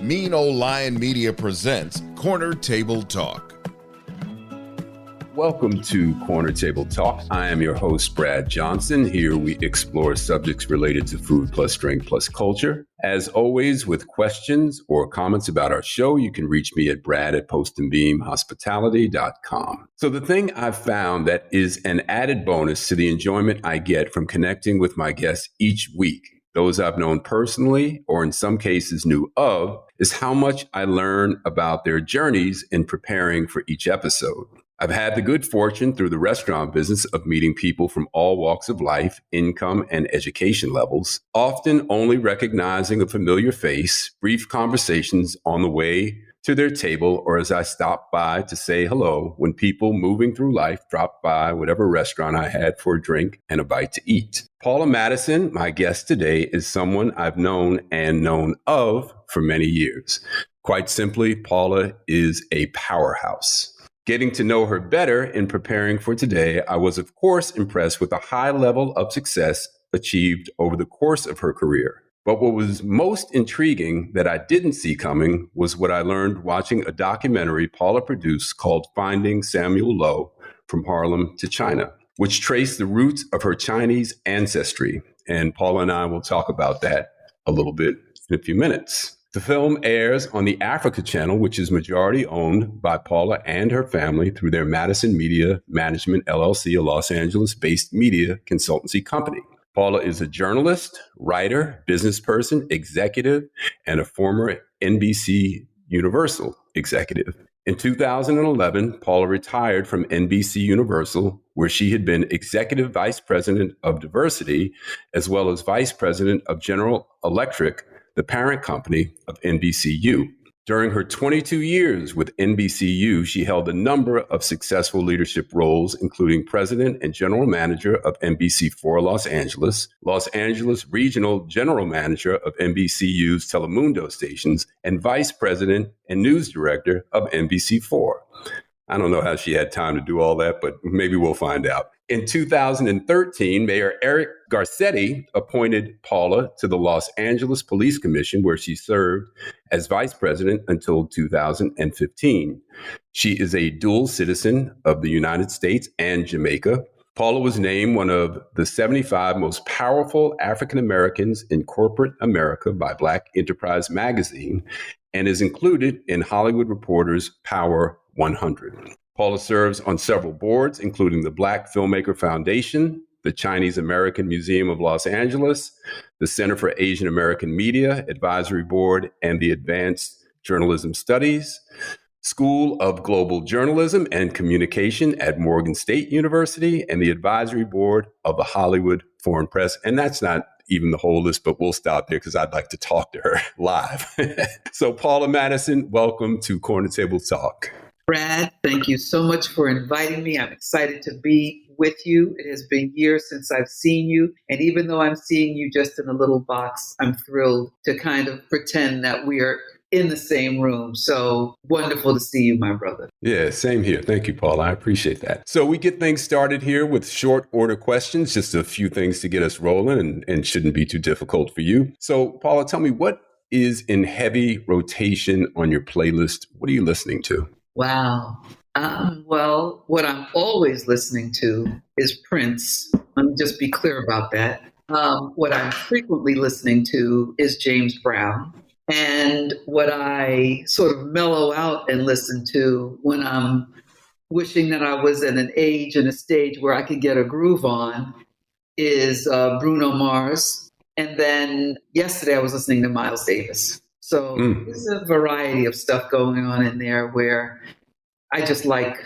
Mean Old Lion Media presents Corner Table Talk. Welcome to Corner Table Talk. I am your host, Brad Johnson. Here we explore subjects related to food plus drink plus culture. As always, with questions or comments about our show, you can reach me at brad@postandbeamhospitality.com. So the thing I've found that is an added bonus to the enjoyment I get from connecting with my guests each week, those I've known personally or in some cases knew of, is how much I learn about their journeys in preparing for each episode. I've had the good fortune through the restaurant business of meeting people from all walks of life, income, and education levels, often only recognizing a familiar face, brief conversations on the way to their table or as I stop by to say hello when people moving through life drop by whatever restaurant I had for a drink and a bite to eat. Paula Madison, my guest today, is someone I've known and known of for many years. Quite simply, Paula is a powerhouse. Getting to know her better in preparing for today, I was, of course, impressed with the high level of success achieved over the course of her career. But what was most intriguing that I didn't see coming was what I learned watching a documentary Paula produced called Finding Samuel Lowe from Harlem to China, which traced the roots of her Chinese ancestry. And Paula and I will talk about that a little bit in a few minutes. The film airs on the Africa Channel, which is majority owned by Paula and her family through their Madison Media Management, LLC, a Los Angeles-based media consultancy company. Paula is a journalist, writer, business person, executive, and a former NBC Universal executive. In 2011, Paula retired from NBC Universal, where she had been executive vice president of diversity, as well as vice president of General Electric, the parent company of NBCU. During her 22 years with NBCU, she held a number of successful leadership roles, including president and general manager of NBC4 Los Angeles regional general manager of NBCU's Telemundo stations, and vice president and news director of NBC4. I don't know how she had time to do all that, but maybe we'll find out. In 2013, Mayor Eric Garcetti appointed Paula to the Los Angeles Police Commission, where she served as vice president until 2015. She is a dual citizen of the United States and Jamaica. Paula was named one of the 75 most powerful African Americans in corporate America by Black Enterprise magazine and is included in Hollywood Reporter's Power 100. Paula serves on several boards, including the Black Filmmaker Foundation, the Chinese American Museum of Los Angeles, the Center for Asian American Media Advisory Board, and the Advanced Journalism Studies, School of Global Journalism and Communication at Morgan State University, and the Advisory Board of the Hollywood Foreign Press. And that's not even the whole list, but we'll stop there because I'd like to talk to her live. So Paula Madison, welcome to Corner Table Talk. Brad, thank you so much for inviting me. I'm excited to be with you. It has been years since I've seen you. And even though I'm seeing you just in a little box, I'm thrilled to kind of pretend that we are in the same room. So wonderful to see you, my brother. Yeah, same here. Thank you, Paula. I appreciate that. So we get things started here with short order questions, just a few things to get us rolling and shouldn't be too difficult for you. So Paula, tell me, what is in heavy rotation on your playlist? What are you listening to? Wow. Well, what I'm always listening to is Prince. Let me just be clear about that. What I'm frequently listening to is James Brown. And what I sort of mellow out and listen to when I'm wishing that I was at an age and a stage where I could get a groove on is Bruno Mars. And then yesterday I was listening to Miles Davis. So there's a variety of stuff going on in there where I just like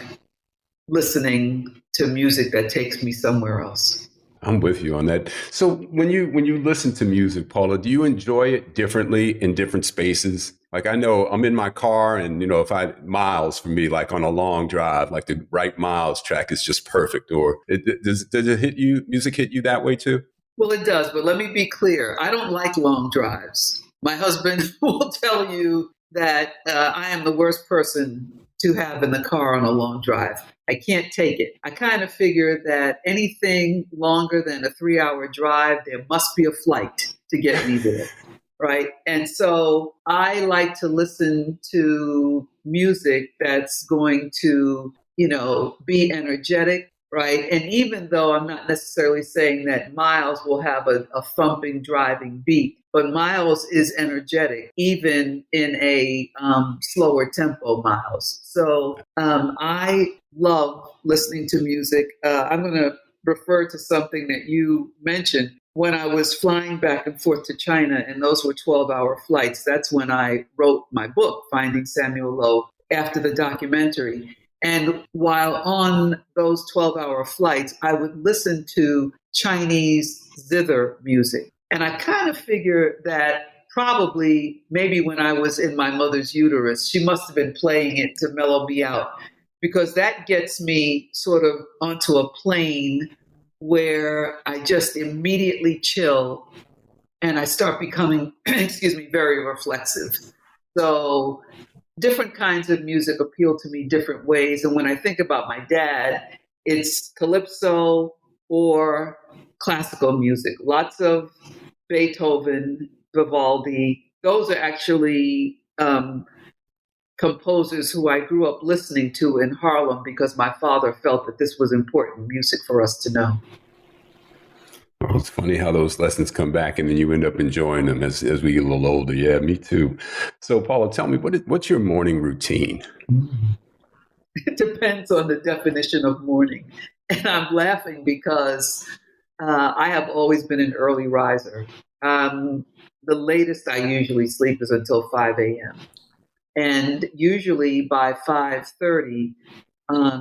listening to music that takes me somewhere else. I'm with you on that. So when you listen to music, Paula, do you enjoy it differently in different spaces? Like, I know I'm in my car and, if miles for me, like on a long drive, like the right miles track is just perfect. Or does it music hit you that way too? Well, it does. But let me be clear. I don't like long drives. My husband will tell you that I am the worst person to have in the car on a long drive. I can't take it. I kind of figure that anything longer than a 3-hour drive, there must be a flight to get me there. right? And so I like to listen to music that's going to, be energetic, right? And even though I'm not necessarily saying that Miles will have a thumping, driving beat, but Miles is energetic, even in a slower tempo Miles. So I love listening to music. I'm going to refer to something that you mentioned. When I was flying back and forth to China, and those were 12-hour flights, that's when I wrote my book, Finding Samuel Lowe, after the documentary. And while on those 12-hour flights, I would listen to Chinese zither music. And I kind of figure that probably maybe when I was in my mother's uterus, she must have been playing it to mellow me out, because that gets me sort of onto a plane where I just immediately chill and I start becoming, very reflexive. So different kinds of music appeal to me different ways. And when I think about my dad, it's calypso or classical music, lots of Beethoven, Vivaldi. Those are actually composers who I grew up listening to in Harlem because my father felt that this was important music for us to know. Well, it's funny how those lessons come back and then you end up enjoying them as we get a little older. Yeah, me too. So, Paula, tell me, what's your morning routine? It depends on the definition of morning. And I'm laughing because I have always been an early riser. The latest I usually sleep is until 5 a.m. And usually by 5:30,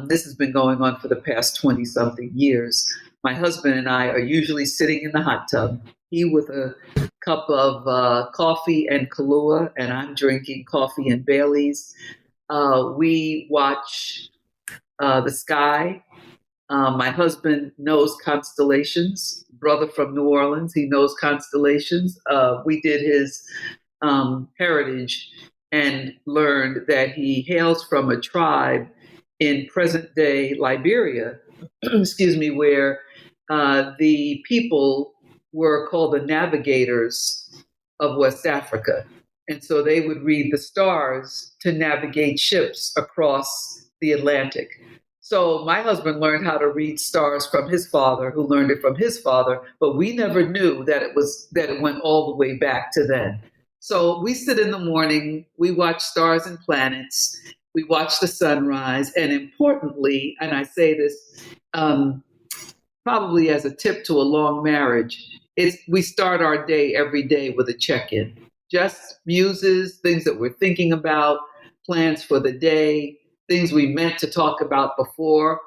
this has been going on for the past 20-something years. My husband and I are usually sitting in the hot tub, he with a cup of coffee and Kahlua, and I'm drinking coffee and Bailey's. We watch the sky. My husband knows constellations, brother from New Orleans, he knows constellations. We did his heritage and learned that he hails from a tribe in present day Liberia, where the people were called the navigators of West Africa. And so they would read the stars to navigate ships across the Atlantic. So my husband learned how to read stars from his father, who learned it from his father, but we never knew that it went all the way back to then. So we sit in the morning, we watch stars and planets, we watch the sunrise, and importantly, and I say this probably as a tip to a long marriage, we start our day every day with a check-in. Just muses, things that we're thinking about, plans for the day, things we meant to talk about before.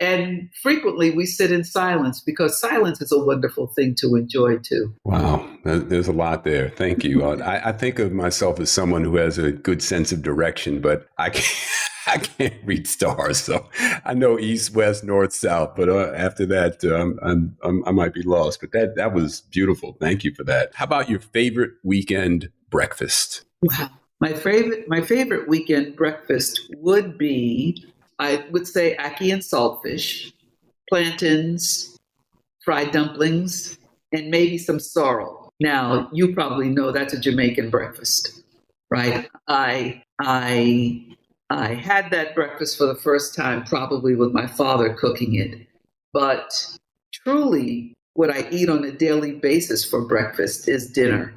And frequently we sit in silence because silence is a wonderful thing to enjoy too. Wow, there's a lot there. Thank you. I think of myself as someone who has a good sense of direction, but I can't read stars. So I know east, west, north, south, but after that, I might be lost. But that was beautiful. Thank you for that. How about your favorite weekend breakfast? Wow, my favorite weekend breakfast would be, I would say, ackee and saltfish, plantains, fried dumplings, and maybe some sorrel. Now, you probably know that's a Jamaican breakfast, right? I had that breakfast for the first time probably with my father cooking it. But truly, what I eat on a daily basis for breakfast is dinner.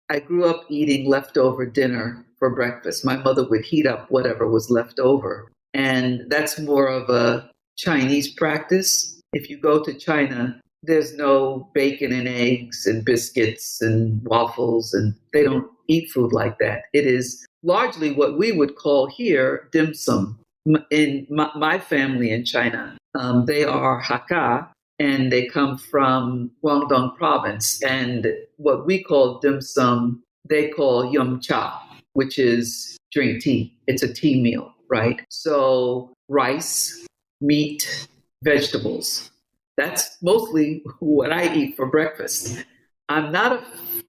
I grew up eating leftover dinner for breakfast. My mother would heat up whatever was left over. And that's more of a Chinese practice. If you go to China, there's no bacon and eggs and biscuits and waffles, and they don't eat food like that. It is largely what we would call here dim sum. In my family in China, they are Hakka, and they come from Guangdong province. And what we call dim sum, they call yum cha, which is drink tea. It's a tea meal, right? So rice, meat, vegetables. That's mostly what I eat for breakfast. I'm not a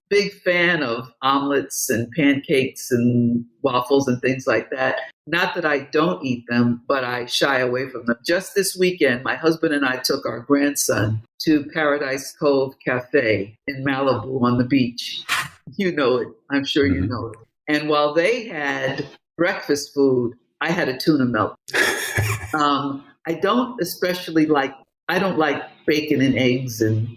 big fan of omelets and pancakes and waffles and things like that. Not that I don't eat them, but I shy away from them. Just this weekend, my husband and I took our grandson to Paradise Cove Cafe in Malibu on the beach. You know it. I'm sure you know it. And while they had breakfast food, I had a tuna melt. I don't especially like, I don't like bacon and eggs and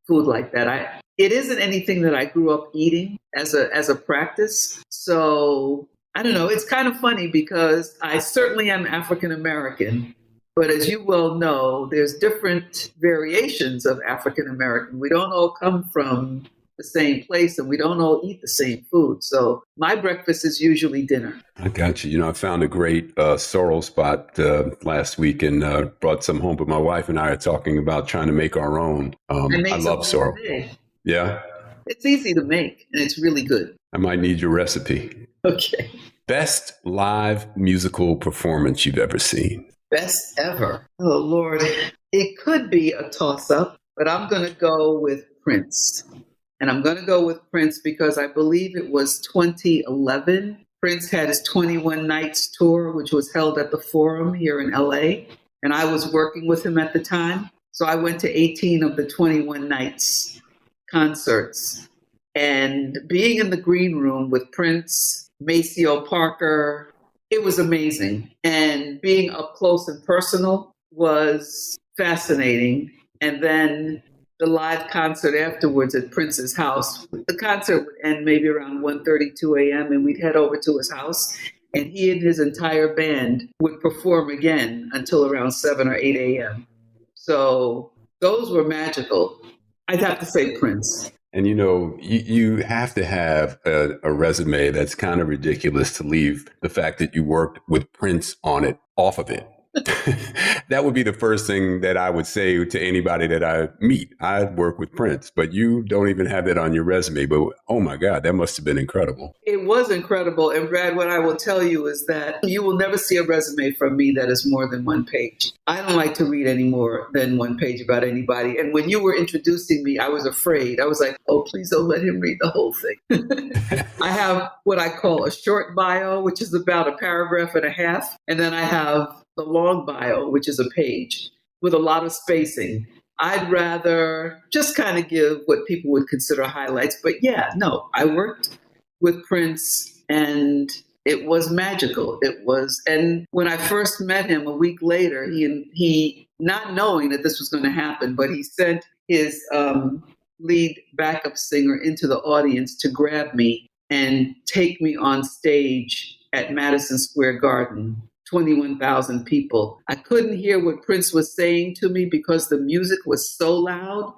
food like that. It isn't anything that I grew up eating as a practice. So I don't know. It's kind of funny because I certainly am African American, but as you well know, there's different variations of African American. We don't all come from the same place and we don't all eat the same food. So my breakfast is usually dinner. I got you. You know, I found a great sorrel spot last week and brought some home, but my wife and I are talking about trying to make our own. I love sorrel. Yeah. It's easy to make and it's really good. I might need your recipe. Okay. Best live musical performance you've ever seen? Best ever. Oh, Lord. It could be a toss-up, but I'm going to go with Prince. And I'm going to go with Prince because I believe it was 2011. Prince had his 21 Nights tour, which was held at the Forum here in LA. And I was working with him at the time. So I went to 18 of the 21 Nights concerts. And being in the green room with Prince, Maceo Parker, it was amazing. And being up close and personal was fascinating. And then the live concert afterwards at Prince's house. The concert would end maybe around 1:32 a.m. and we'd head over to his house and he and his entire band would perform again until around 7 or 8 a.m. So those were magical. I'd have to say Prince. And, you know, you have to have a resume that's kind of ridiculous to leave the fact that you worked with Prince on it off of it. That would be the first thing that I would say to anybody that I meet. I work with Prince, but you don't even have that on your resume. But oh my God, that must have been incredible. It was incredible. And Brad, what I will tell you is that you will never see a resume from me that is more than one page. I don't like to read any more than one page about anybody. And when you were introducing me, I was afraid. I was like, oh, please don't let him read the whole thing. I have what I call a short bio, which is about a paragraph and a half. And then I have the long bio, which is a page with a lot of spacing. I'd rather just kind of give what people would consider highlights. But yeah, no, I worked with Prince and it was magical. It was, and when I first met him a week later, he not knowing that this was going to happen, but he sent his lead backup singer into the audience to grab me and take me on stage at Madison Square Garden. 21,000 people. I couldn't hear what Prince was saying to me because the music was so loud.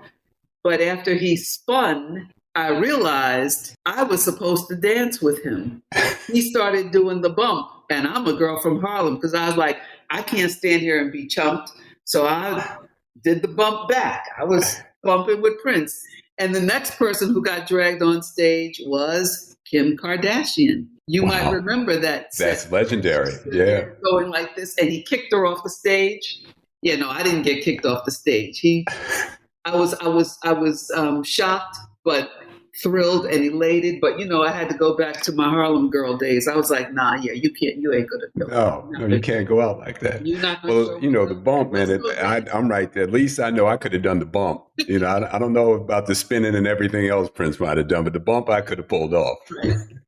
But after he spun, I realized I was supposed to dance with him. He started doing the bump. And I'm a girl from Harlem because I was like, I can't stand here and be chumped. So I did the bump back. I was bumping with Prince. And the next person who got dragged on stage was Kim Kardashian. You might remember that. That's legendary. Yeah. Going like this. And he kicked her off the stage. Yeah, no, I didn't get kicked off the stage. I was shocked, but thrilled and elated. But, you know, I had to go back to my Harlem Girl days. I was like, nah, yeah, you ain't going to do it. No, you can't go out like that. You're not well, you know, the bump, man, I'm right there. At least I know I could have done the bump. You know, I don't know about the spinning and everything else Prince might have done, but the bump I could have pulled off.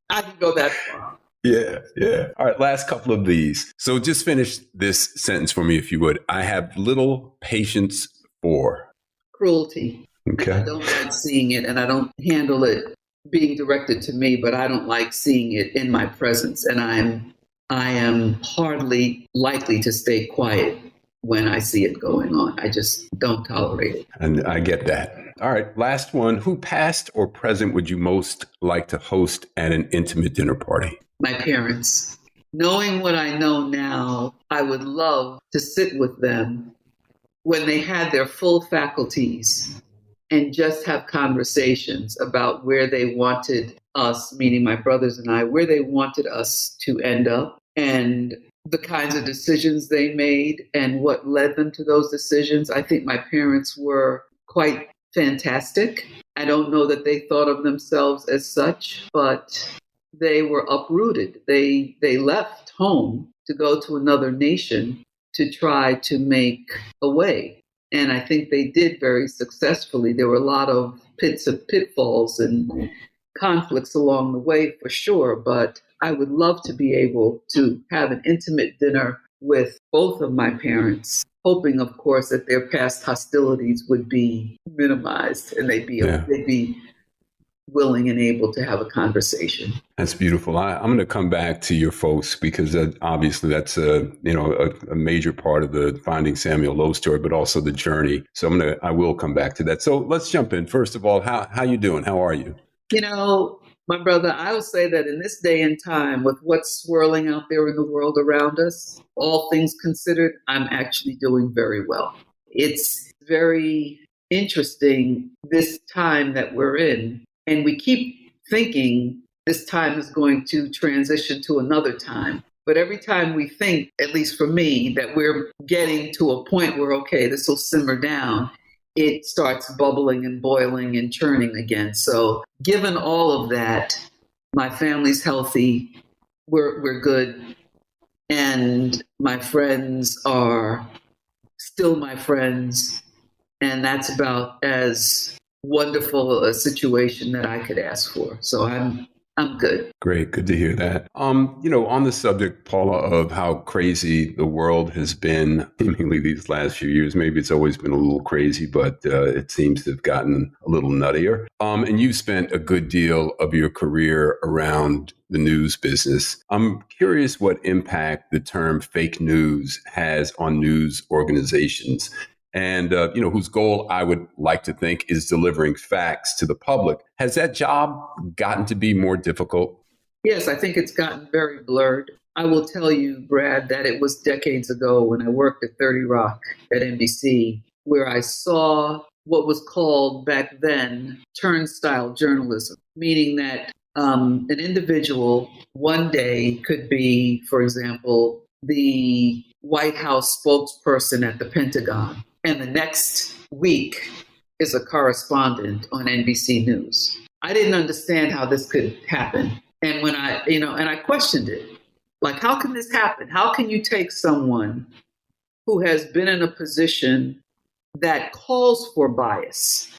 I can go that far. Yeah, yeah. All right, last couple of these. So just finish this sentence for me, if you would. I have little patience for cruelty. Okay. I don't like seeing it, and I don't handle it being directed to me, but I don't like seeing it in my presence. And I am hardly likely to stay quiet when I see it going on. I just don't tolerate it. And I get that. All right, last one. Who, past or present, would you most like to host at an intimate dinner party? My parents. Knowing what I know now, I would love to sit with them when they had their full faculties and just have conversations about where they wanted us, meaning my brothers and I, where they wanted us to end up and the kinds of decisions they made and what led them to those decisions. I think my parents were quite fantastic. I don't know that they thought of themselves as such, but they were uprooted. They left home to go to another nation to try to make a way. And I think they did very successfully. There were a lot of pitfalls and conflicts along the way for sure, but I would love to be able to have an intimate dinner with both of my parents, hoping, of course, that their past hostilities would be minimized and they'd be willing and able to have a conversation. That's beautiful. I'm going to come back to your folks because obviously that's a major part of the Finding Samuel Lowe story, but also the journey. So I will come back to that. So let's jump in. First of all, how you doing? How are you? My brother, I will say that in this day and time, with what's swirling out there in the world around us, all things considered, I'm actually doing very well. It's very interesting this time that we're in, and we keep thinking this time is going to transition to another time. But every time we think, at least for me, that we're getting to a point where, okay, this will simmer down, it starts bubbling and boiling and churning again. So given all of that, my family's healthy, we're good, and my friends are still my friends, and that's about as wonderful a situation that I could ask for. So I'm good. Great. Good to hear that. On the subject, Paula, of how crazy the world has been seemingly these last few years, maybe it's always been a little crazy, but it seems to have gotten a little nuttier. And you've spent a good deal of your career around the news business. I'm curious what impact the term fake news has on news organizations. And, whose goal I would like to think is delivering facts to the public. Has that job gotten to be more difficult? Yes, I think it's gotten very blurred. I will tell you, Brad, that it was decades ago when I worked at 30 Rock at NBC, where I saw what was called back then turnstile journalism, meaning that an individual one day could be, for example, the White House spokesperson at the Pentagon, and the next week is a correspondent on NBC News. I didn't understand how this could happen. And when I questioned it, like, how can this happen? How can you take someone who has been in a position that calls for bias,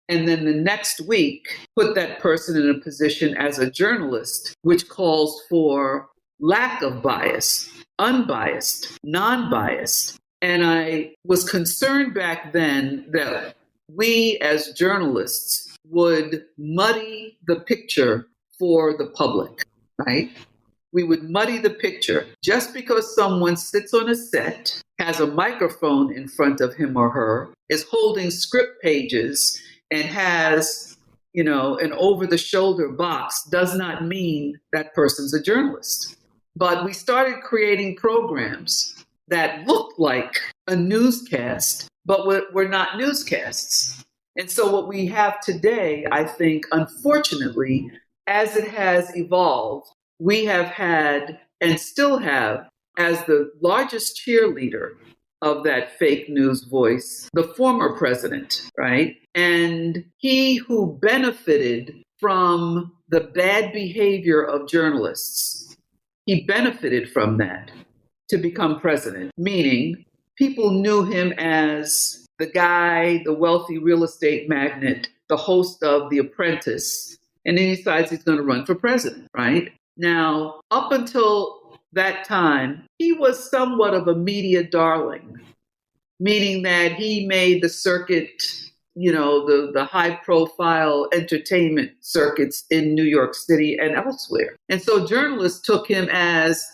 and then the next week put that person in a position as a journalist, which calls for lack of bias, unbiased, non-biased? And I was concerned back then that we as journalists would muddy the picture for the public, right? We would muddy the picture. Just because someone sits on a set, has a microphone in front of him or her, is holding script pages, and has, an over-the-shoulder box, does not mean that person's a journalist. But we started creating programs that looked like a newscast, but were not newscasts. And so what we have today, I think, unfortunately, as it has evolved, we have had and still have, as the largest cheerleader of that fake news voice, the former president, right? And he who benefited from the bad behavior of journalists, he benefited from that to become president, meaning people knew him as the guy, the wealthy real estate magnate, the host of The Apprentice, and then he decides he's going to run for president, right? Now, up until that time, he was somewhat of a media darling, meaning that he made the circuit, the high-profile entertainment circuits in New York City and elsewhere. And so journalists took him as,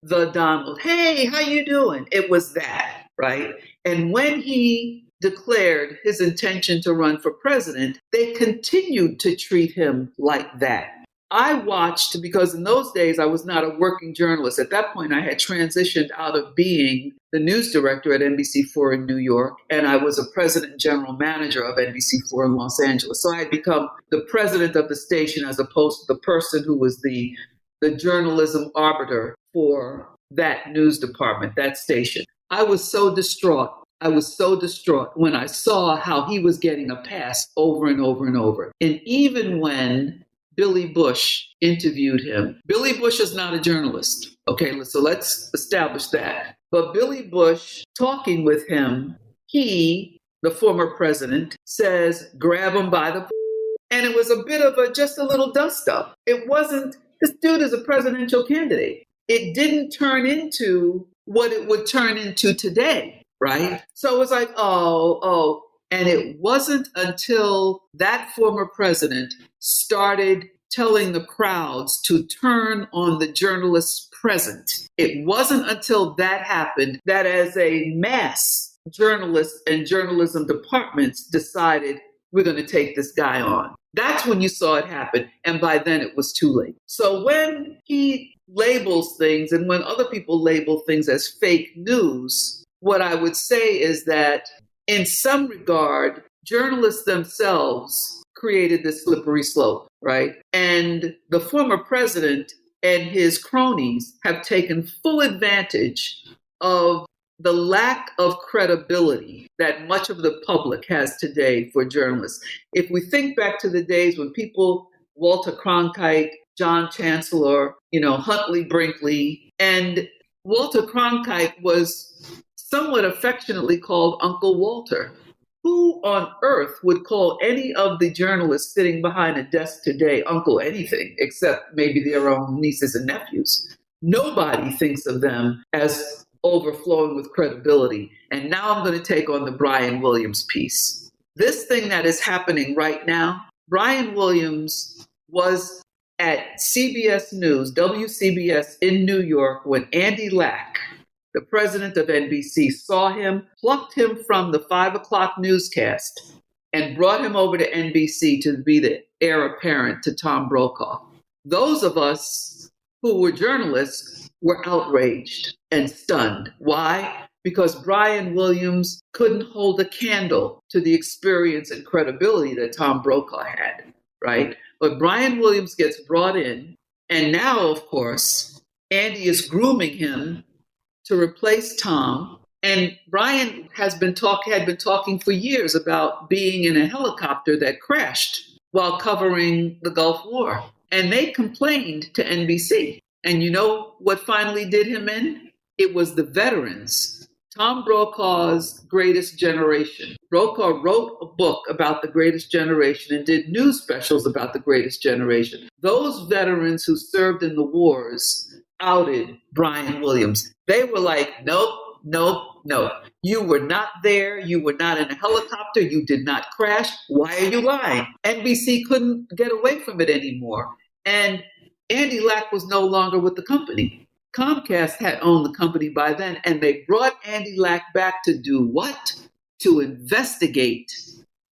the Donald, hey, how you doing? It was that, right? And when he declared his intention to run for president, they continued to treat him like that. I watched, because in those days I was not a working journalist. At that point, I had transitioned out of being the news director at NBC4 in New York, and I was a president and general manager of NBC4 in Los Angeles. So I had become the president of the station as opposed to the person who was the journalism arbiter for that news department, that station. I was so distraught. When I saw how he was getting a pass over and over and over. And even when Billy Bush interviewed him, Billy Bush is not a journalist. Okay, so let's establish that. But Billy Bush, talking with him, he, the former president, says, grab him by the And it was a bit of just a little dust up. It wasn't, this dude is a presidential candidate. It didn't turn into what it would turn into today, right? So it was like, oh. And it wasn't until that former president started telling the crowds to turn on the journalists present. It wasn't until that happened that as a mass, journalists and journalism departments decided we're going to take this guy on. That's when you saw it happen. And by then it was too late. So when he labels things and when other people label things as fake news, what I would say is that in some regard, journalists themselves created this slippery slope, right? And the former president and his cronies have taken full advantage of the lack of credibility that much of the public has today for journalists. If we think back to the days when people, Walter Cronkite, John Chancellor, Huntley Brinkley, and Walter Cronkite was somewhat affectionately called Uncle Walter. Who on earth would call any of the journalists sitting behind a desk today Uncle anything, except maybe their own nieces and nephews? Nobody thinks of them as overflowing with credibility. And now I'm going to take on the Brian Williams piece. This thing that is happening right now, Brian Williams was at CBS News, WCBS in New York when Andy Lack, the president of NBC, saw him, plucked him from the 5 o'clock newscast, and brought him over to NBC to be the heir apparent to Tom Brokaw. Those of us who were journalists were outraged and stunned. Why? Because Brian Williams couldn't hold a candle to the experience and credibility that Tom Brokaw had, right? But Brian Williams gets brought in, and now, of course, Andy is grooming him to replace Tom. And Brian had been talking for years about being in a helicopter that crashed while covering the Gulf War. And they complained to NBC. And you know what finally did him in? It was the veterans. Tom Brokaw's Greatest Generation. Brokaw wrote a book about the Greatest Generation and did news specials about the Greatest Generation. Those veterans who served in the wars outed Brian Williams. They were like, nope. You were not there. You were not in a helicopter. You did not crash. Why are you lying? NBC couldn't get away from it anymore. And Andy Lack was no longer with the company. Comcast had owned the company by then, and they brought Andy Lack back to do what? To investigate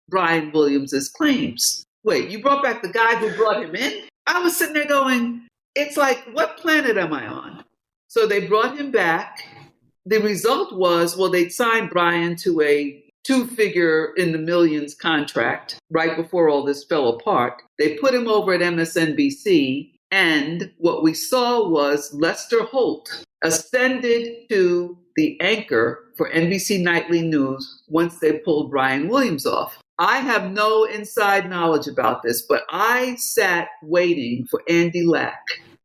Brian Williams's claims. Wait, you brought back the guy who brought him in? I was sitting there going, it's like, what planet am I on? So they brought him back. The result was, they'd signed Brian to a 2-figure in the millions contract right before all this fell apart. They put him over at MSNBC. And what we saw was Lester Holt ascended to the anchor for NBC Nightly News once they pulled Brian Williams off. I have no inside knowledge about this, but I sat waiting for Andy Lack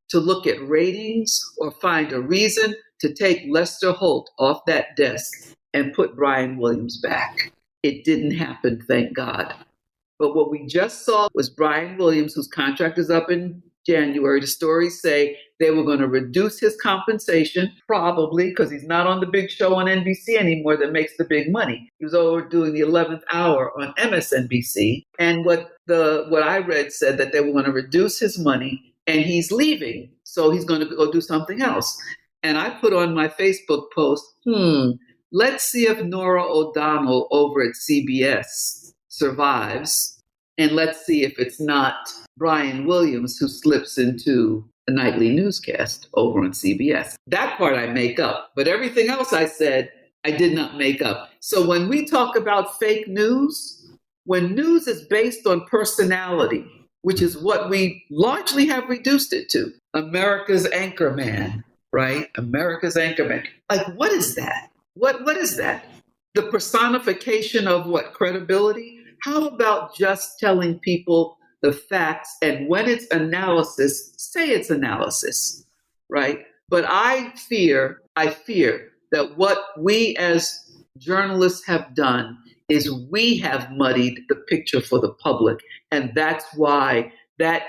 to look at ratings or find a reason to take Lester Holt off that desk and put Brian Williams back. It didn't happen, thank God. But what we just saw was Brian Williams, whose contract is up in January. The stories say they were going to reduce his compensation, probably because he's not on the big show on NBC anymore that makes the big money. He was over doing the 11th hour on MSNBC. And what I read said that they were going to reduce his money and he's leaving. So he's going to go do something else. And I put on my Facebook post, let's see if Nora O'Donnell over at CBS survives. And let's see if it's not Brian Williams who slips into a nightly newscast over on CBS. That part I make up, but everything else I said, I did not make up. So when we talk about fake news, when news is based on personality, which is what we largely have reduced it to, America's anchorman, right? America's anchorman. Like, what is that? What is that? The personification of what? Credibility? How about just telling people the facts, and when it's analysis, say it's analysis, right? But I fear that what we as journalists have done is we have muddied the picture for the public, And that's why that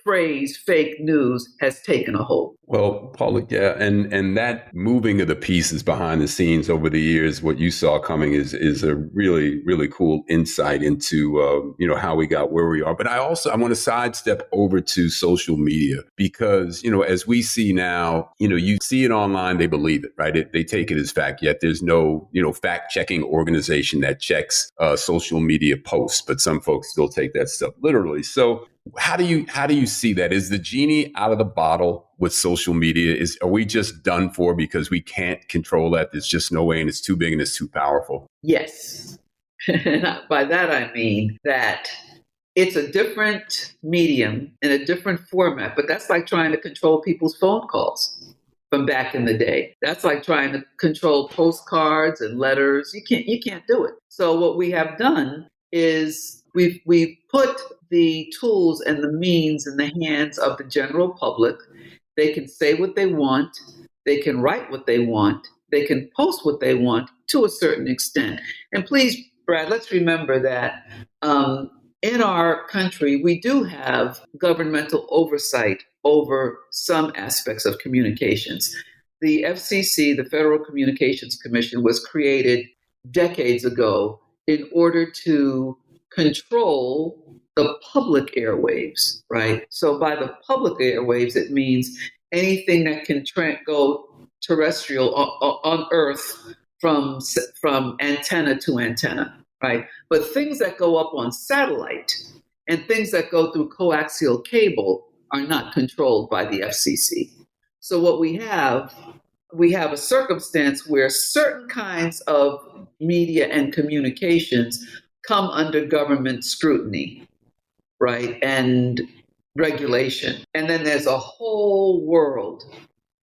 phrase fake news has taken a hold. Well, Paula, yeah, and that moving of the pieces behind the scenes over the years, what you saw coming is a really, really cool insight into how we got where we are. But I want to sidestep over to social media because as we see now, you see it online, they believe it, right? They take it as fact. Yet there's no fact checking organization that checks social media posts, but some folks still take that stuff literally. So how do you see that? Is the genie out of the bottle with social media? Are we just done for because we can't control that? There's just no way, and it's too big and it's too powerful. Yes. By that I mean that it's a different medium and a different format, but that's like trying to control people's phone calls from back in the day. That's like trying to control postcards and letters. You can't do it. So what we have done is we've put the tools and the means in the hands of the general public. They can say what they want. They can write what they want. They can post what they want to a certain extent. And please, Brad, let's remember that in our country, we do have governmental oversight over some aspects of communications. The FCC, the Federal Communications Commission, was created decades ago in order to control the public airwaves, right? So by the public airwaves, it means anything that can go terrestrial on Earth from antenna to antenna, right? But things that go up on satellite and things that go through coaxial cable are not controlled by the FCC. So what we have a circumstance where certain kinds of media and communications come under government scrutiny, right, and regulation. And then there's a whole world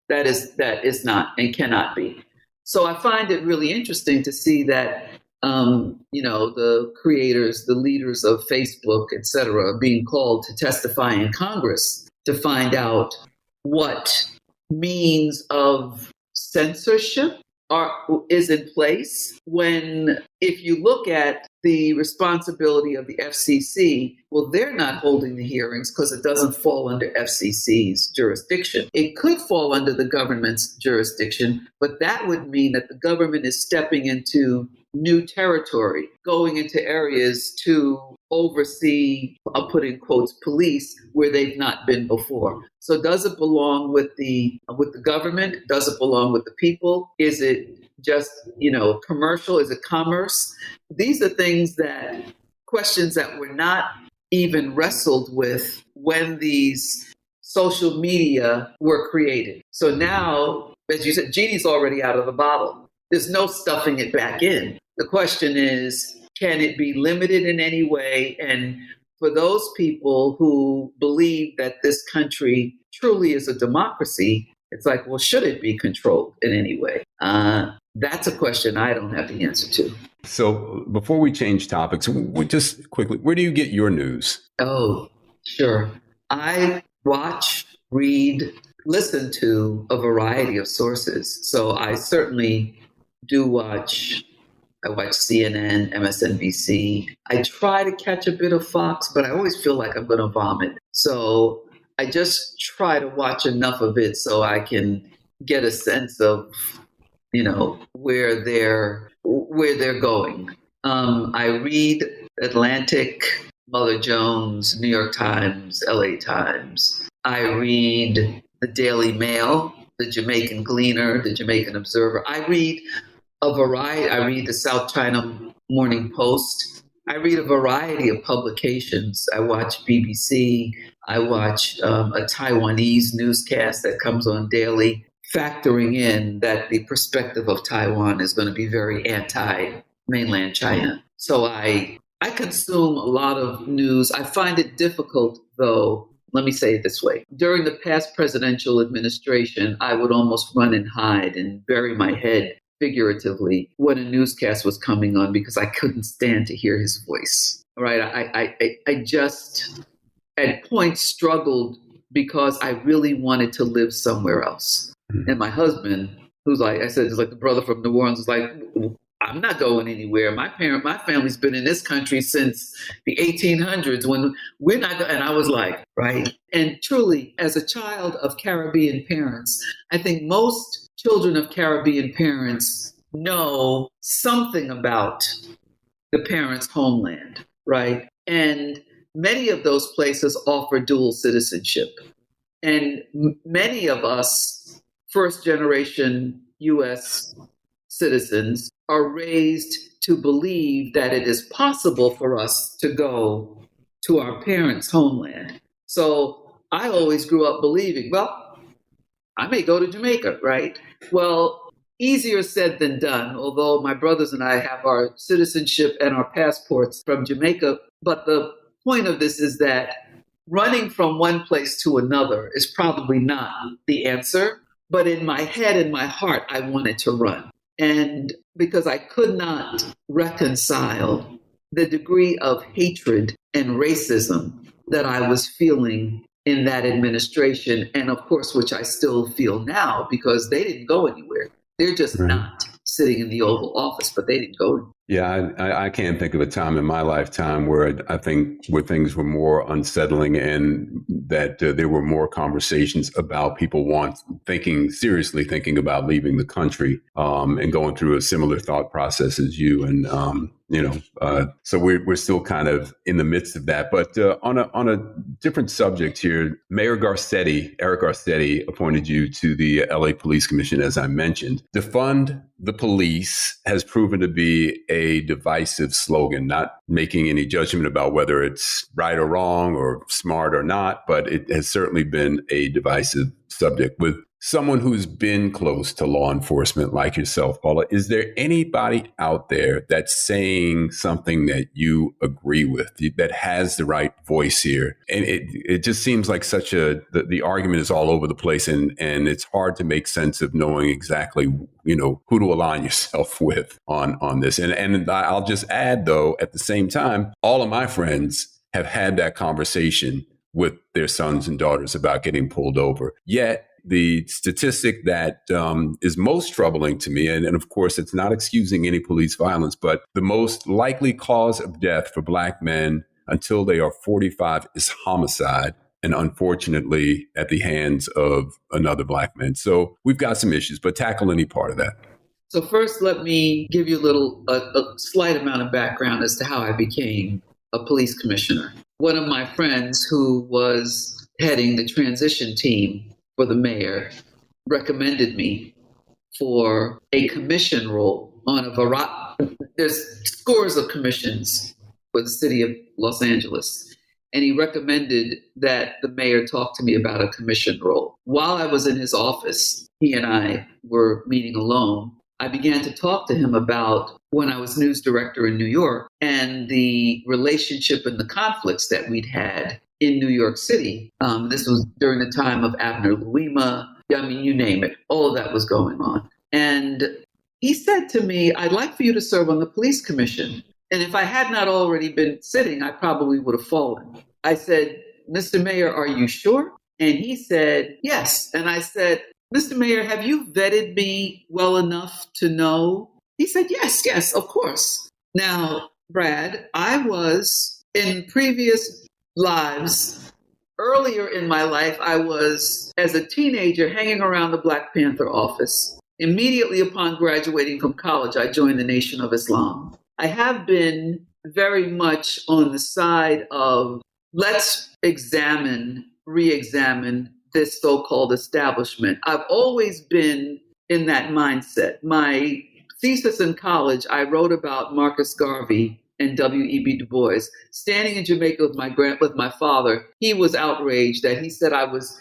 that is not and cannot be. So I find it really interesting to see that, the creators, the leaders of Facebook, et cetera, are being called to testify in Congress to find out what means of censorship is in place when, if you look at the responsibility of the FCC, well, they're not holding the hearings because it doesn't fall under FCC's jurisdiction. It could fall under the government's jurisdiction, but that would mean that the government is stepping into new territory, going into areas to oversee, I'll put in quotes, police where they've not been before. So does it belong with the government? Does it belong with the people? Is it just, commercial? Is it commerce? These are questions that were not even wrestled with when these social media were created. So now, as you said, genie's already out of the bottle. There's no stuffing it back in. The question is, can it be limited in any way? And for those people who believe that this country truly is a democracy, it's like, well, should it be controlled in any way? That's a question I don't have the answer to. So before we change topics, just quickly, where do you get your news? Oh, sure. I watch, read, listen to a variety of sources. So I certainly do watch. I watch CNN, MSNBC. I try to catch a bit of Fox, but I always feel like I'm going to vomit. So I just try to watch enough of it so I can get a sense of, where they're going. I read Atlantic, Mother Jones, New York Times, LA Times. I read the Daily Mail, the Jamaican Gleaner, the Jamaican Observer. I read a variety. I read the South China Morning Post. I read a variety of publications. I watch BBC. I watch a Taiwanese newscast that comes on daily, factoring in that the perspective of Taiwan is going to be very anti-mainland China. So I consume a lot of news. I find it difficult, though. Let me say it this way. During the past presidential administration, I would almost run and hide and bury my head figuratively when a newscast was coming on because I couldn't stand to hear his voice. Right? I just at points struggled because I really wanted to live somewhere else. And my husband, who's like I said, is like the brother from New Orleans, is like, I'm not going anywhere. My family's been in this country since the 1800s when we're not, and I was like, right. And truly, as a child of Caribbean parents, I think most children of Caribbean parents know something about the parents' homeland, right? And many of those places offer dual citizenship. And many of us, first generation US citizens, are raised to believe that it is possible for us to go to our parents' homeland. So I always grew up believing, well, I may go to Jamaica, right? Well, easier said than done, although my brothers and I have our citizenship and our passports from Jamaica. But the point of this is that running from one place to another is probably not the answer. But in my head, in my heart, I wanted to run. And because I could not reconcile the degree of hatred and racism that I was feeling in that administration, and of course, which I still feel now, because they didn't go anywhere. They're just not sitting in the Oval Office, but they didn't go. Yeah, I can't think of a time in my lifetime where I think where things were more unsettling and that there were more conversations about people seriously thinking about leaving the country and going through a similar thought process as you. And so we're still kind of in the midst of that. But on a different subject here, Eric Garcetti appointed you to the LA Police Commission, as I mentioned. Defund the police has proven to be a divisive slogan, not making any judgment about whether it's right or wrong or smart or not, but it has certainly been a divisive subject. With someone who's been close to law enforcement like yourself, Paula, is there anybody out there that's saying something that you agree with, that has the right voice here? And it just seems like the argument is all over the place, and it's hard to make sense of knowing exactly, who to align yourself with on this. And I'll just add, though, at the same time, all of my friends have had that conversation with their sons and daughters about getting pulled over. Yet, the statistic that is most troubling to me, and of course, it's not excusing any police violence, but the most likely cause of death for Black men until they are 45 is homicide, and unfortunately, at the hands of another Black man. So we've got some issues, but tackle any part of that. So first, let me give you a slight amount of background as to how I became a police commissioner. One of my friends who was heading the transition team for the mayor recommended me for a commission role on a variety. There's scores of commissions for the city of Los Angeles. And he recommended that the mayor talk to me about a commission role. While I was in his office, he and I were meeting alone. I began to talk to him about when I was news director in New York and the relationship and the conflicts that we'd had in New York City. This was during the time of Abner Louima. I mean, you name it. All of that was going on. And he said to me, I'd like for you to serve on the police commission. And if I had not already been sitting, I probably would have fallen. I said, Mr. Mayor, are you sure? And he said, yes. And I said, Mr. Mayor, have you vetted me well enough to know? He said, yes, of course. Now, Brad, I was in previous lives. Earlier in my life, I was, as a teenager, hanging around the Black Panther office. Immediately upon graduating from college, I joined the Nation of Islam. I have been very much on the side of let's re-examine this so-called establishment. I've always been in that mindset. My thesis in college, I wrote about Marcus Garvey and W.E.B. Du Bois. Standing in Jamaica with my father, he was outraged that he said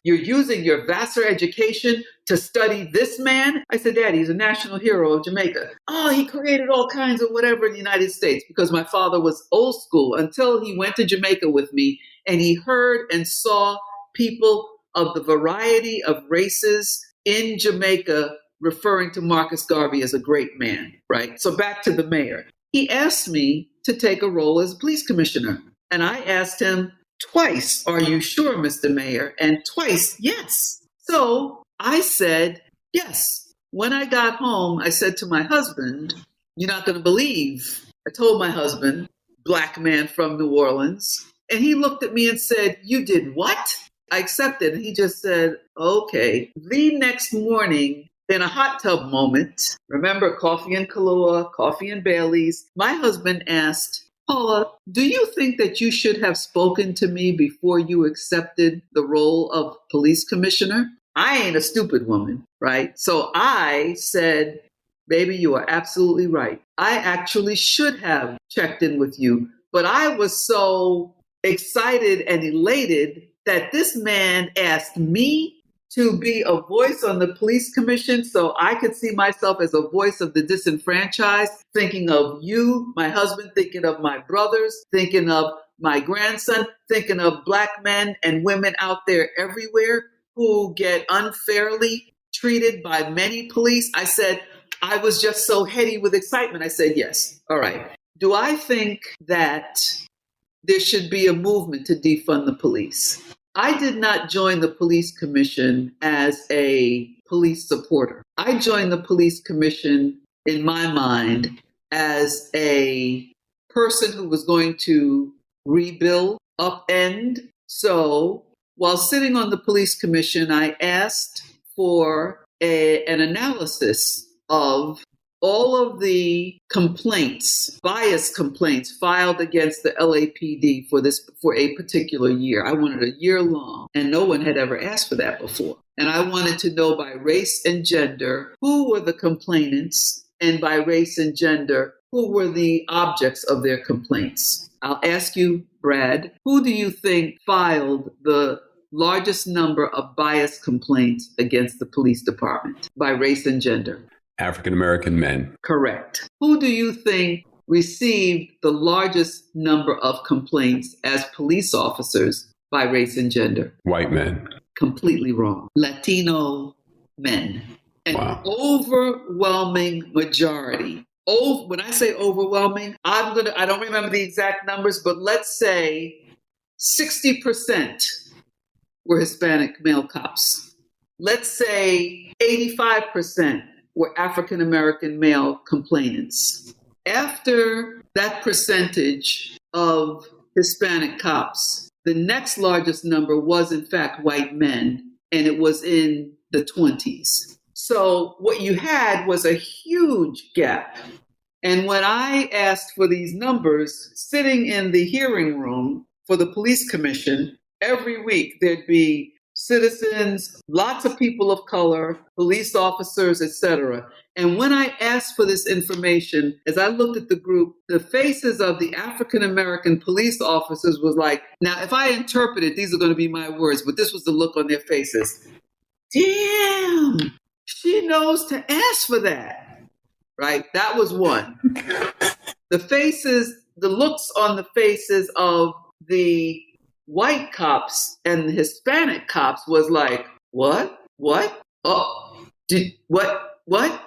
you're using your Vassar education to study this man? I said, Daddy, he's a national hero of Jamaica. Oh, he created all kinds of whatever in the United States, because my father was old school until he went to Jamaica with me and he heard and saw people of the variety of races in Jamaica referring to Marcus Garvey as a great man, right? So back to the mayor. He asked me to take a role as police commissioner. And I asked him twice, are you sure, Mr. Mayor? And twice, yes. So I said, yes. When I got home, I said to my husband, you're not going to believe. I told my husband, black man from New Orleans, and he looked at me and said, you did what? I accepted. And he just said, okay. The next morning, in a hot tub moment, remember coffee and Kahlua, coffee and Bailey's, my husband asked, Paula, do you think that you should have spoken to me before you accepted the role of police commissioner? I ain't a stupid woman, right? So I said, baby, you are absolutely right. I actually should have checked in with you, but I was so excited and elated that this man asked me to be a voice on the police commission so I could see myself as a voice of the disenfranchised, thinking of you, my husband, thinking of my brothers, thinking of my grandson, thinking of black men and women out there everywhere who get unfairly treated by many police. I said, I was just so heady with excitement. I said, yes. All right. Do I think that there should be a movement to defund the police? I did not join the police commission as a police supporter. I joined the police commission, in my mind, as a person who was going to rebuild, upend. So while sitting on the police commission, I asked for an analysis of all of the complaints, bias complaints filed against the LAPD for a particular year. I wanted a year long, and no one had ever asked for that before. And I wanted to know by race and gender who were the complainants, and by race and gender who were the objects of their complaints. I'll ask you, Brad, who do you think filed the largest number of bias complaints against the police department by race and gender? African-American men. Correct. Who do you think received the largest number of complaints as police officers by race and gender? White men. Completely wrong. Latino men. An overwhelming majority. When I say overwhelming, I don't remember the exact numbers, but let's say 60% were Hispanic male cops. Let's say 85% were African-American male complainants. After that percentage of Hispanic cops, the next largest number was in fact white men, and it was in the 20s. So what you had was a huge gap. And when I asked for these numbers, sitting in the hearing room for the police commission, every week there'd be citizens, lots of people of color, police officers, etc. And when I asked for this information, as I looked at the group, the faces of the African-American police officers was like, now if I interpret it, these are going to be my words, but this was the look on their faces. Damn, she knows to ask for that, right? That was one. The looks on the faces of the white cops and the Hispanic cops was like, what? Oh, what?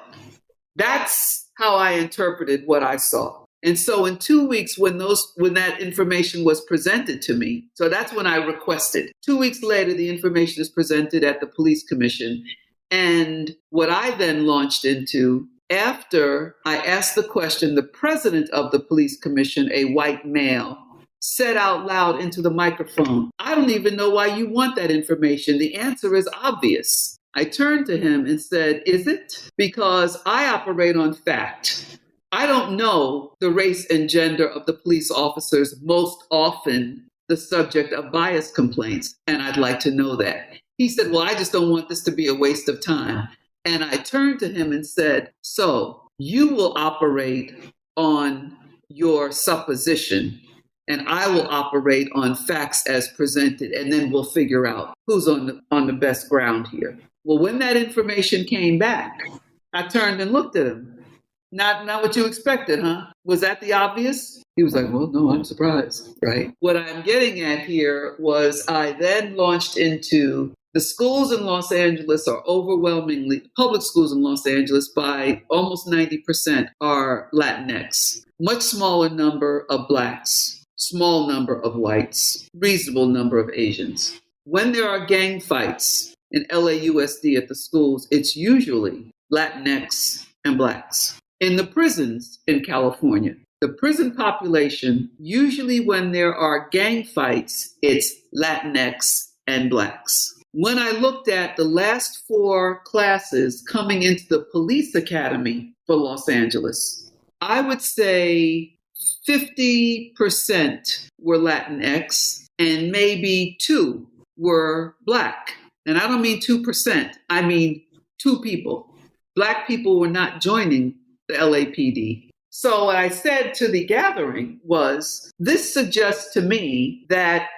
That's how I interpreted what I saw. And so in 2 weeks, when that information was presented to me, so that's when I requested. 2 weeks later, the information is presented at the police commission. And what I then launched into, after I asked the question, the president of the police commission, a white male, said out loud into the microphone, I don't even know why you want that information. The answer is obvious. I turned to him and said, is it? Because I operate on fact. I don't know the race and gender of the police officers, most often the subject of bias complaints, and I'd like to know that. He said, well, I just don't want this to be a waste of time. And I turned to him and said, so you will operate on your supposition, and I will operate on facts as presented, and then we'll figure out who's on the best ground here. Well, when that information came back, I turned and looked at him. Not what you expected, huh? Was that the obvious? He was like, well, no, I'm surprised, right? What I'm getting at here was I then launched into the schools in Los Angeles are overwhelmingly, public schools in Los Angeles by almost 90% are Latinx. Much smaller number of Blacks, small number of whites, reasonable number of Asians. When there are gang fights in LAUSD at the schools, it's usually Latinx and Blacks. In the prisons in California, the prison population, usually when there are gang fights, it's Latinx and Blacks. When I looked at the last 4 classes coming into the police academy for Los Angeles, I would say 50% were Latinx and maybe 2 were Black. And I don't mean 2%, I mean 2 people. Black people were not joining the LAPD. So what I said to the gathering was, this suggests to me that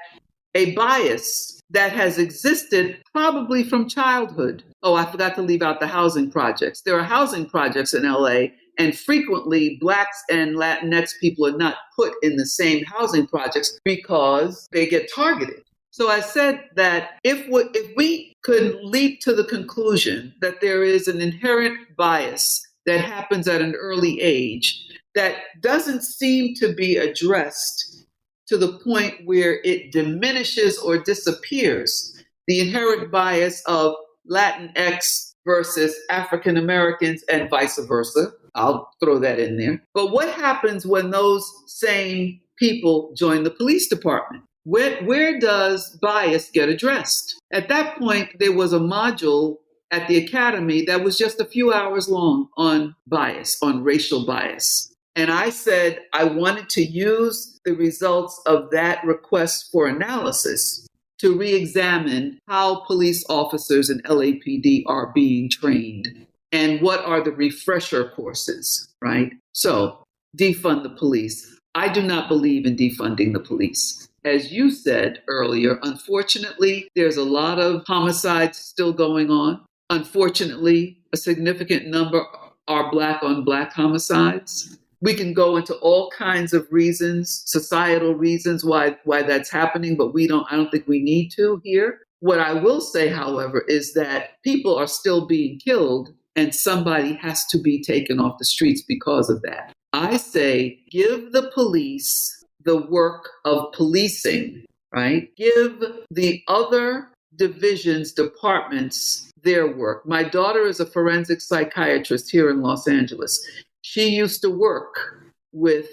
a bias that has existed probably from childhood. Oh, I forgot to leave out the housing projects. There are housing projects in LA, and frequently Blacks and Latinx people are not put in the same housing projects because they get targeted. So I said that if we could leap to the conclusion that there is an inherent bias that happens at an early age that doesn't seem to be addressed to the point where it diminishes or disappears, the inherent bias of Latinx versus African Americans and vice versa. I'll throw that in there. But what happens when those same people join the police department? Where does bias get addressed? At that point, there was a module at the academy that was just a few hours long on bias, on racial bias. And I said I wanted to use the results of that request for analysis to re-examine how police officers in LAPD are being trained and what are the refresher courses, right? So, defund the police. I do not believe in defunding the police. As you said earlier, unfortunately, there's a lot of homicides still going on. Unfortunately, a significant number are Black on Black homicides. We can go into all kinds of reasons, societal reasons why that's happening, but I don't think we need to here. What I will say, however, is that people are still being killed and somebody has to be taken off the streets because of that. I say, give the police the work of policing, right? Give the other divisions, departments, their work. My daughter is a forensic psychiatrist here in Los Angeles. She used to work with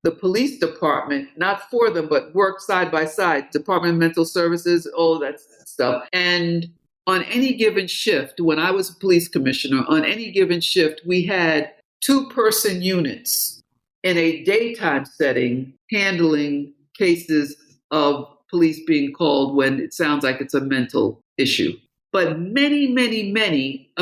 the police department, not for them, but work side by side, Department of Mental Services, all of that stuff. And on any given shift, when I was a police commissioner, on any given shift, we had 2-person units in a daytime setting handling cases of police being called when it sounds like it's a mental issue. But a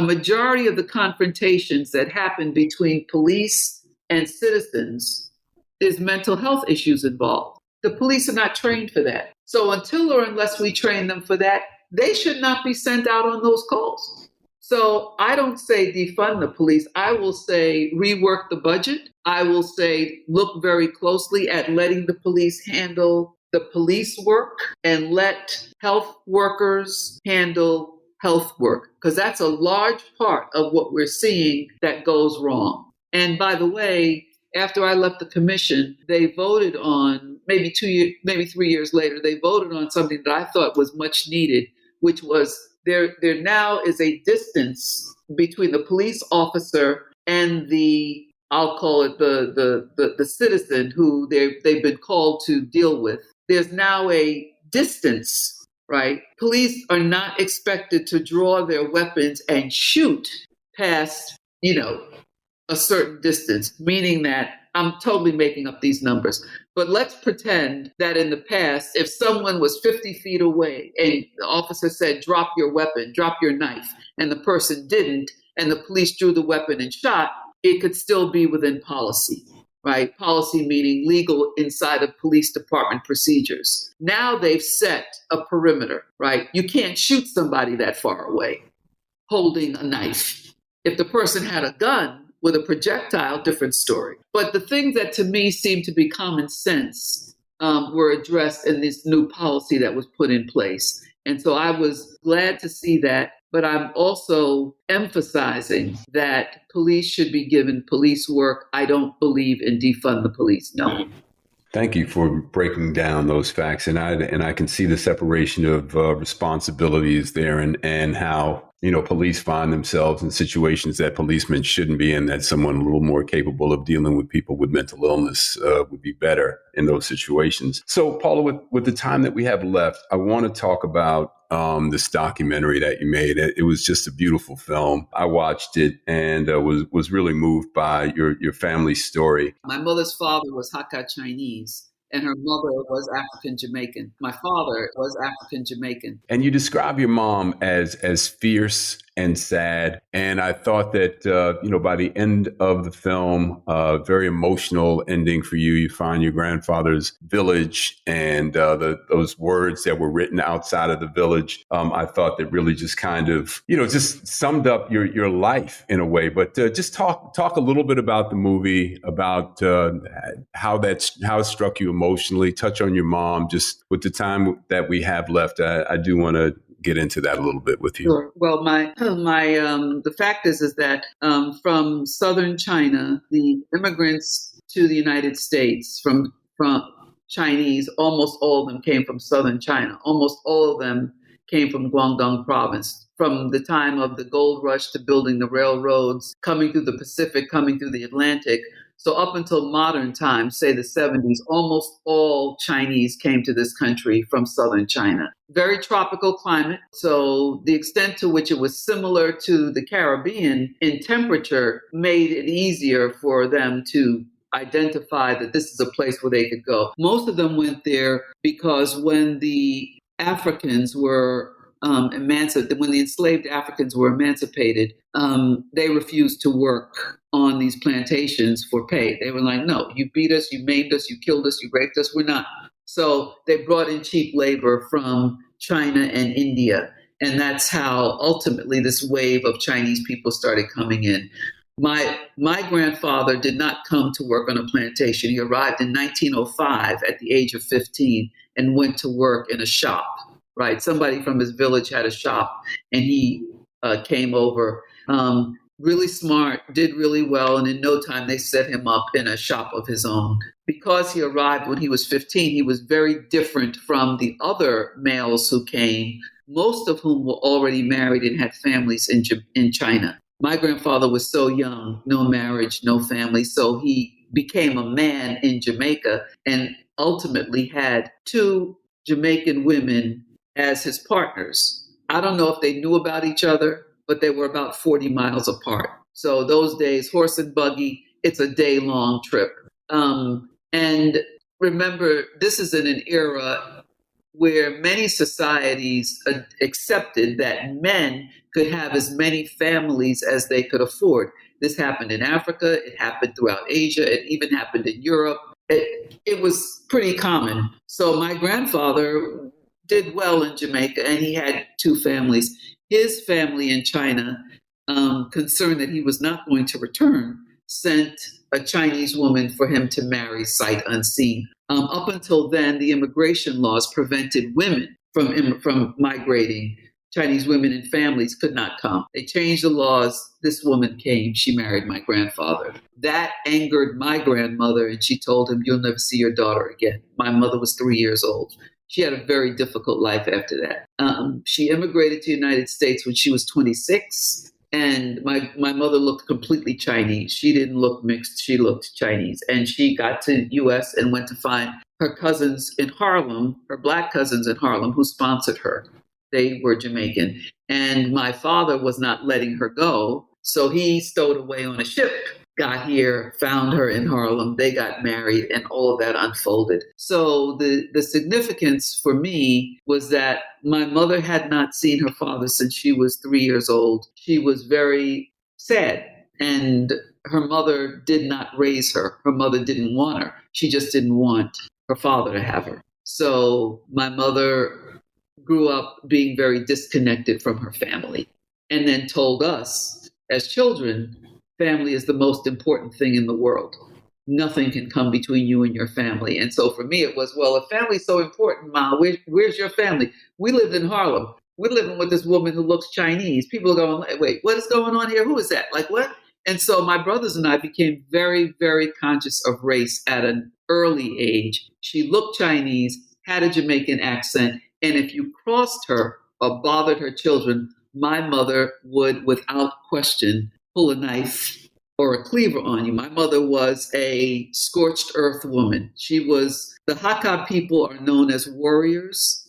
majority of the confrontations that happen between police and citizens, there's mental health issues involved. The police are not trained for that. So until or unless we train them for that, they should not be sent out on those calls. So I don't say defund the police. I will say rework the budget. I will say look very closely at letting the police handle the police work and let health workers handle health work, because that's a large part of what we're seeing that goes wrong. And by the way, after I left the commission, they voted on, maybe 3 years later, they voted on something that I thought was much needed, which was there now is a distance between the police officer and the, I'll call it the citizen who they've been called to deal with. There's now a distance, right? Police are not expected to draw their weapons and shoot past, a certain distance, meaning that I'm totally making up these numbers. But let's pretend that in the past, if someone was 50 feet away and the officer said, drop your weapon, drop your knife, and the person didn't, and the police drew the weapon and shot, it could still be within policy, right? Policy meaning legal inside of police department procedures. Now they've set a perimeter, right? You can't shoot somebody that far away holding a knife. If the person had a gun with a projectile, different story. But the things that to me seem to be common sense were addressed in this new policy that was put in place. And so I was glad to see that. But I'm also emphasizing that police should be given police work. I don't believe in defund the police, no. Thank you for breaking down those facts. And I can see the separation of responsibilities there and how police find themselves in situations that policemen shouldn't be in, that someone a little more capable of dealing with people with mental illness would be better in those situations. So, Paula, with the time that we have left, I want to talk about this documentary that you made. It was just a beautiful film. I watched it and was really moved by your family's story. My mother's father was Hakka Chinese, and her mother was African Jamaican. My father was African Jamaican. And you describe your mom as fierce and sad. And I thought that, by the end of the film, very emotional ending for you. You find your grandfather's village and those words that were written outside of the village. I thought that really just kind of, just summed up your life in a way. But just talk a little bit about the movie, about how it struck you emotionally. Touch on your mom. Just with the time that we have left, I do want to get into that a little bit with you. Sure. Well, the fact is that from southern China, the immigrants to the United States from Chinese, almost all of them came from southern China. Almost all of them came from Guangdong province. From the time of the gold rush to building the railroads, coming through the Pacific, coming through the Atlantic. So up until modern times, say the 70s, almost all Chinese came to this country from southern China. Very tropical climate. So the extent to which it was similar to the Caribbean in temperature made it easier for them to identify that this is a place where they could go. Most of them went there because when the Africans were when the enslaved Africans were emancipated, they refused to work on these plantations for pay. They were like, no, you beat us, you maimed us, you killed us, you raped us, we're not. So they brought in cheap labor from China and India. And that's how ultimately this wave of Chinese people started coming in. My grandfather did not come to work on a plantation. He arrived in 1905 at the age of 15 and went to work in a shop. Right, somebody from his village had a shop, and he came over. Really smart, did really well, and in no time they set him up in a shop of his own. Because he arrived when he was 15, he was very different from the other males who came, most of whom were already married and had families in China. My grandfather was so young, no marriage, no family, so he became a man in Jamaica and ultimately had 2 Jamaican women as his partners. I don't know if they knew about each other, but they were about 40 miles apart. So those days, horse and buggy, it's a day-long trip. And remember, this is in an era where many societies accepted that men could have as many families as they could afford. This happened in Africa, it happened throughout Asia, it even happened in Europe. It was pretty common. So my grandfather did well in Jamaica, and he had 2 families. His family in China, concerned that he was not going to return, sent a Chinese woman for him to marry sight unseen. Up until then, the immigration laws prevented women from migrating. Chinese women and families could not come. They changed the laws. This woman came. She married my grandfather. That angered my grandmother, and she told him, "You'll never see your daughter again." My mother was 3 years old. She had a very difficult life after that. She immigrated to the United States when she was 26, and my mother looked completely Chinese. She didn't look mixed. She looked Chinese. And she got to the U.S. and went to find her cousins in Harlem, her Black cousins in Harlem, who sponsored her. They were Jamaican. And my father was not letting her go, so he stowed away on a ship, got here, found her in Harlem, they got married, and all of that unfolded. So the significance for me was that my mother had not seen her father since she was 3 years old. She was very sad, and her mother did not raise her. Her mother didn't want her. She just didn't want her father to have her. So my mother grew up being very disconnected from her family, and then told us as children, family is the most important thing in the world. Nothing can come between you and your family. And so for me, it was, well, if family's so important, Ma, where's your family? We lived in Harlem. We're living with this woman who looks Chinese. People are going, wait, what is going on here? Who is that? Like, what? And so my brothers and I became very, very conscious of race at an early age. She looked Chinese, had a Jamaican accent, and if you crossed her or bothered her children, my mother would, without question, pull a knife or a cleaver on you. My mother was a scorched earth woman. The Hakka people are known as warriors.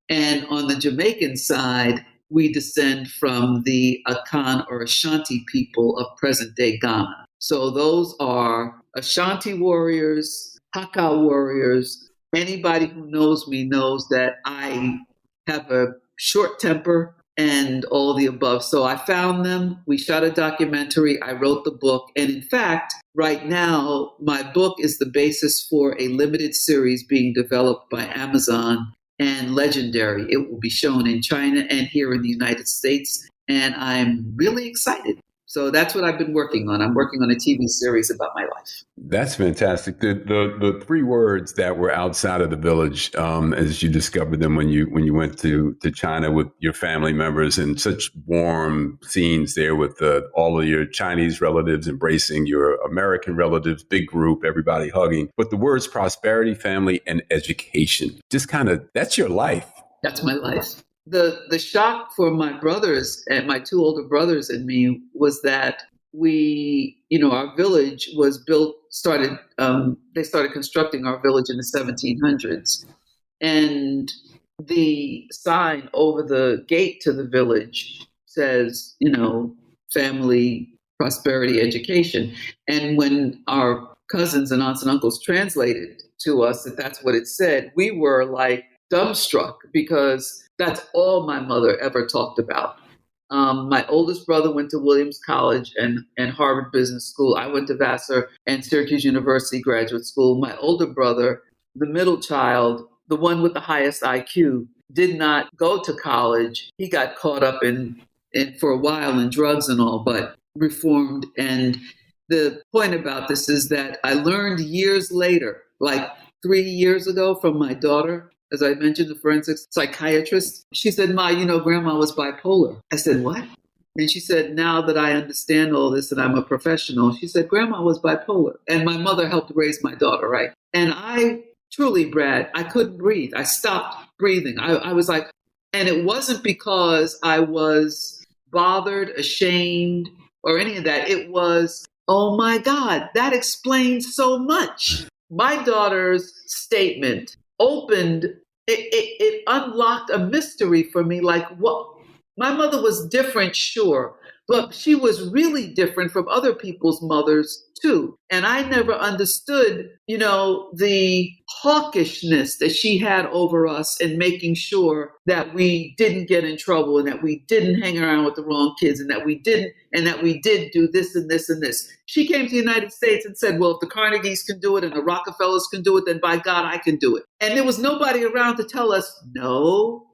And on the Jamaican side, we descend from the Akan or Ashanti people of present day Ghana. So those are Ashanti warriors, Hakka warriors. Anybody who knows me knows that I have a short temper and all the above. So I found them. We shot a documentary. I wrote the book. And in fact, right now, my book is the basis for a limited series being developed by Amazon and Legendary. It will be shown in China and here in the United States. And I'm really excited. So that's what I've been working on. I'm working on a TV series about my life. That's fantastic. The three words that were outside of the village, as you discovered them when you went to China with your family members, and such warm scenes there with all of your Chinese relatives embracing your American relatives, big group, everybody hugging. But the words prosperity, family, and education, just kind of, that's your life. That's my life. The shock for my brothers and my two older brothers and me was that our village was they started constructing our village in the 1700s. And the sign over the gate to the village says, family, prosperity, education. And when our cousins and aunts and uncles translated to us that that's what it said, we were like dumbstruck because that's all my mother ever talked about. My oldest brother went to Williams College and Harvard Business School. I went to Vassar and Syracuse University Graduate School. My older brother, the middle child, the one with the highest IQ, did not go to college. He got caught up in for a while in drugs and all, but reformed. And the point about this is that I learned years later, like 3 years ago, from my daughter. As I mentioned, the forensic psychiatrist, she said, Ma, Grandma was bipolar. I said, what? And she said, now that I understand all this and I'm a professional, she said, Grandma was bipolar. And my mother helped raise my daughter, right? And I truly, Brad, I couldn't breathe. I stopped breathing. I was like, and it wasn't because I was bothered, ashamed, or any of that. It was, oh my God, that explains so much. My daughter's statement it unlocked a mystery for me. Like, what? My mother was different, sure, but she was really different from other people's mothers too. And I never understood, the hawkishness that she had over us and making sure that we didn't get in trouble and that we didn't hang around with the wrong kids and that we did do this and this and this. She came to the United States and said, well, if the Carnegies can do it and the Rockefellers can do it, then by God, I can do it. And there was nobody around to tell us, no,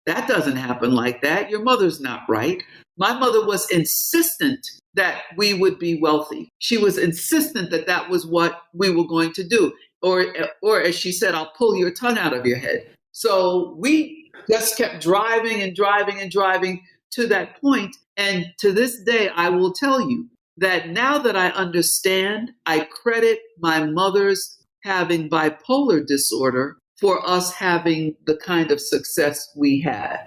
that doesn't happen like that. Your mother's not right. My mother was insistent that we would be wealthy. She was insistent that that was what we were going to do. Or as she said, I'll pull your tongue out of your head. So we just kept driving and driving and driving to that point. And to this day, I will tell you that now that I understand, I credit my mother's having bipolar disorder for us having the kind of success we had,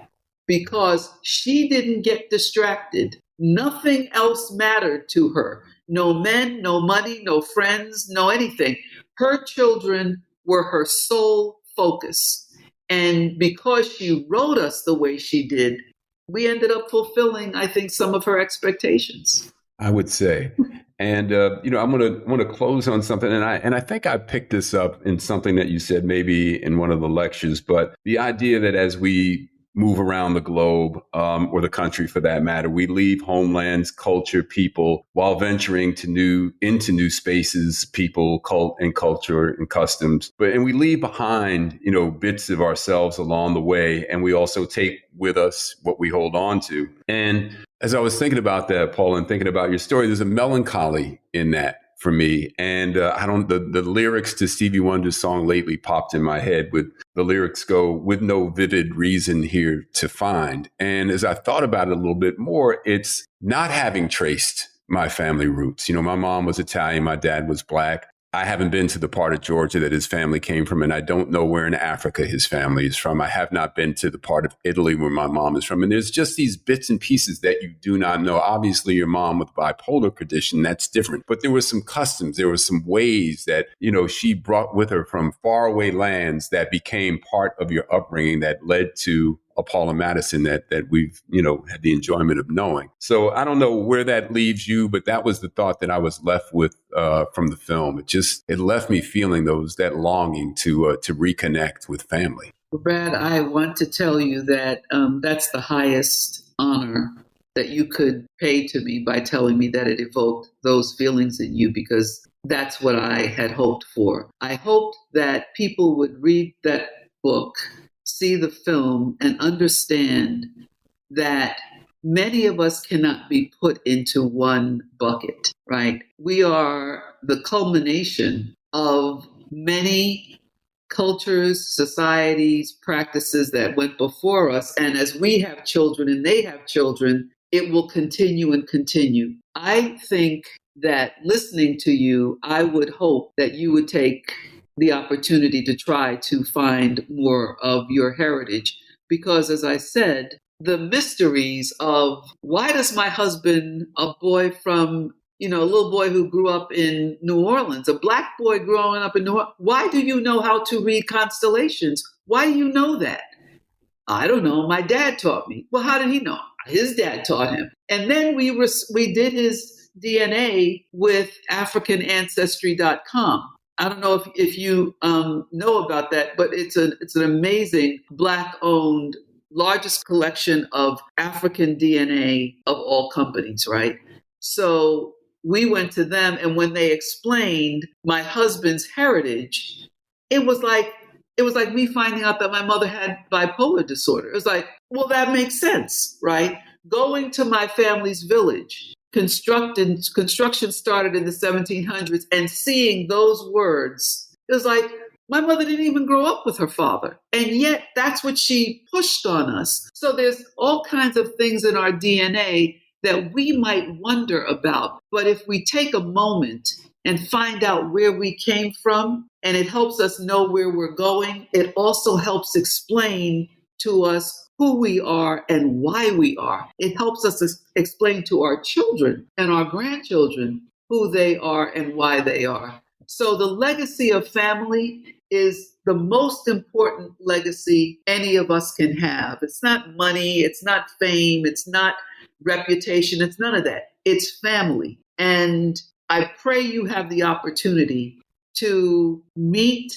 because she didn't get distracted. Nothing else mattered to her. No men, no money, no friends, no anything. Her children were her sole focus. And because she wrote us the way she did, we ended up fulfilling, I think, some of her expectations. I would say. And, I'm going to close on something. And I think I picked this up in something that you said maybe in one of the lectures, but the idea that as we move around the globe, or the country for that matter, we leave homelands, culture, people, while venturing into new spaces, people, culture and customs. And we leave behind, bits of ourselves along the way. And we also take with us what we hold on to. And as I was thinking about that, Paula, and thinking about your story, there's a melancholy in that for me. And the lyrics to Stevie Wonder's song Lately popped in my head. With the lyrics go, with no vivid reason here to find. And as I thought about it a little bit more, it's not having traced my family roots. My mom was Italian, my dad was Black. I haven't been to the part of Georgia that his family came from, and I don't know where in Africa his family is from. I have not been to the part of Italy where my mom is from. And there's just these bits and pieces that you do not know. Obviously, your mom with bipolar condition, that's different. But there were some customs, there were some ways that, she brought with her from faraway lands that became part of your upbringing that led to a Paula Madison that we've, had the enjoyment of knowing. So I don't know where that leaves you, but that was the thought that I was left with from the film. It left me feeling that longing to reconnect with family. Brad, I want to tell you that that's the highest honor that you could pay to me by telling me that it evoked those feelings in you, because that's what I had hoped for. I hoped that people would read that book, see the film, and understand that many of us cannot be put into one bucket, right? We are the culmination of many cultures, societies, practices that went before us. And as we have children and they have children, it will continue and continue. I think that listening to you, I would hope that you would take the opportunity to try to find more of your heritage. Because as I said, the mysteries of why does my husband, a boy from, a little boy who grew up in New Orleans, a Black boy growing up in New Orleans, why do you know how to read constellations? Why do you know that? I don't know. My dad taught me. Well, how did he know? His dad taught him. And then we did his DNA with AfricanAncestry.com. I don't know if you know about that, but it's an amazing Black-owned, largest collection of African DNA of all companies, right? So we went to them, and when they explained my husband's heritage, it was like me finding out that my mother had bipolar disorder. It was like, well, that makes sense, right? Going to my family's village, construction started in the 1700s, and seeing those words, it was like, my mother didn't even grow up with her father. And yet that's what she pushed on us. So there's all kinds of things in our DNA that we might wonder about. But if we take a moment and find out where we came from, and it helps us know where we're going, it also helps explain to us who we are and why we are. It helps us explain to our children and our grandchildren who they are and why they are. So the legacy of family is the most important legacy any of us can have. It's not money, it's not fame, it's not reputation, it's none of that. It's family. And I pray you have the opportunity to meet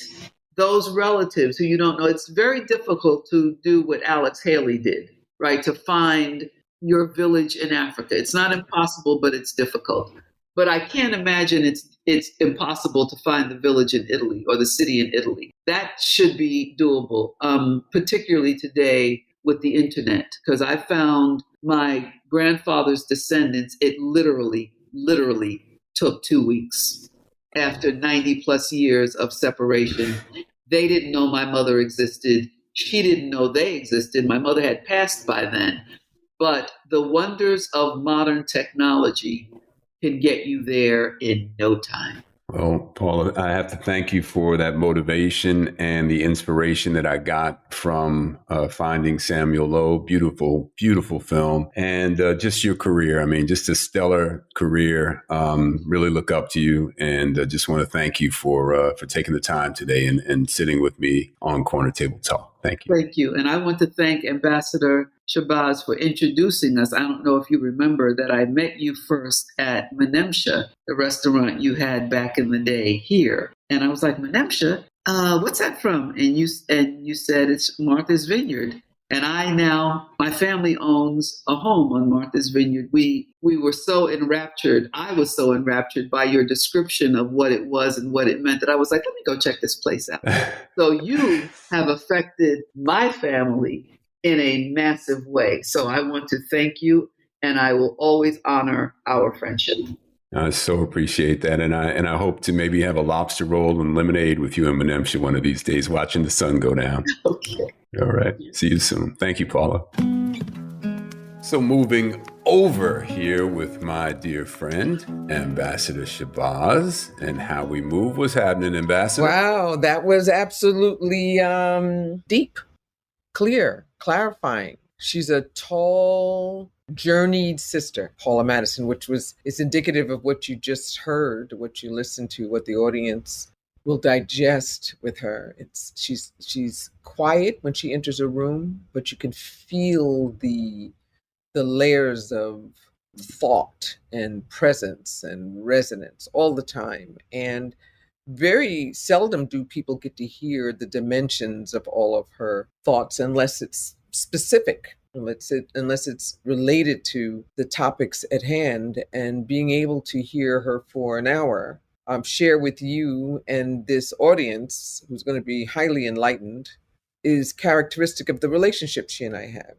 those relatives who you don't know. It's very difficult to do what Alex Haley did, right? To find your village in Africa. It's not impossible, but it's difficult. But I can't imagine it's impossible to find the village in Italy or the city in Italy. That should be doable, particularly today with the internet, because I found my grandfather's descendants, it literally took 2 weeks. After 90 plus years of separation, they didn't know my mother existed. She didn't know they existed. My mother had passed by then. But the wonders of modern technology can get you there in no time. Well, Paula, I have to thank you for that motivation and the inspiration that I got from Finding Samuel Lowe. Beautiful, beautiful film. And just your career. I mean, just a stellar career. Really look up to you, and just want to thank you for taking the time today and sitting with me on Corner Table Talk. Thank you. Thank you. And I want to thank Ambassador Shabazz for introducing us. I don't know if you remember that I met you first at Menemsha, the restaurant you had back in the day here. And I was like, Menemsha, what's that from? And you said it's Martha's Vineyard. And my family owns a home on Martha's Vineyard. We were so enraptured. I was so enraptured by your description of what it was and what it meant that I was like, let me go check this place out. So you have affected my family in a massive way. So I want to thank you, and I will always honor our friendship. I so appreciate that. And I hope to maybe have a lobster roll and lemonade with you in Menemsha one of these days, watching the sun go down. Okay. All right. See you soon. Thank you, Paula. So moving over here with my dear friend, Ambassador Shabazz, and how we move. What's happening, Ambassador? Wow, that was absolutely deep, clear, clarifying. She's a tall, journeyed sister, Paula Madison, which is indicative of what you just heard, what you listened to, what the audience will digest with her. She's quiet when she enters a room, but you can feel the layers of thought and presence and resonance all the time. And very seldom do people get to hear the dimensions of all of her thoughts unless it's specific, unless it's related to the topics at hand. And being able to hear her for an hour share with you and this audience, who's going to be highly enlightened, is characteristic of the relationship she and I have.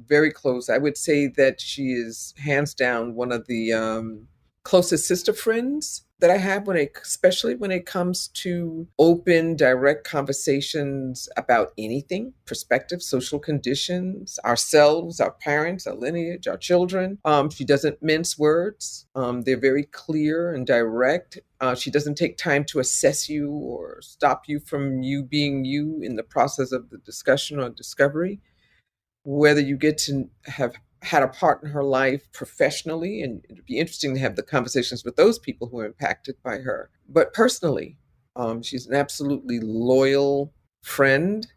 Very close. I would say that she is hands down one of the closest sister friends that I have, especially when it comes to open, direct conversations about anything, perspective, social conditions, ourselves, our parents, our lineage, our children. She doesn't mince words. They're very clear and direct. She doesn't take time to assess you or stop you from you being you in the process of the discussion or discovery. Whether you get to have had a part in her life professionally, and it'd be interesting to have the conversations with those people who are impacted by her. But personally, she's an absolutely loyal friend.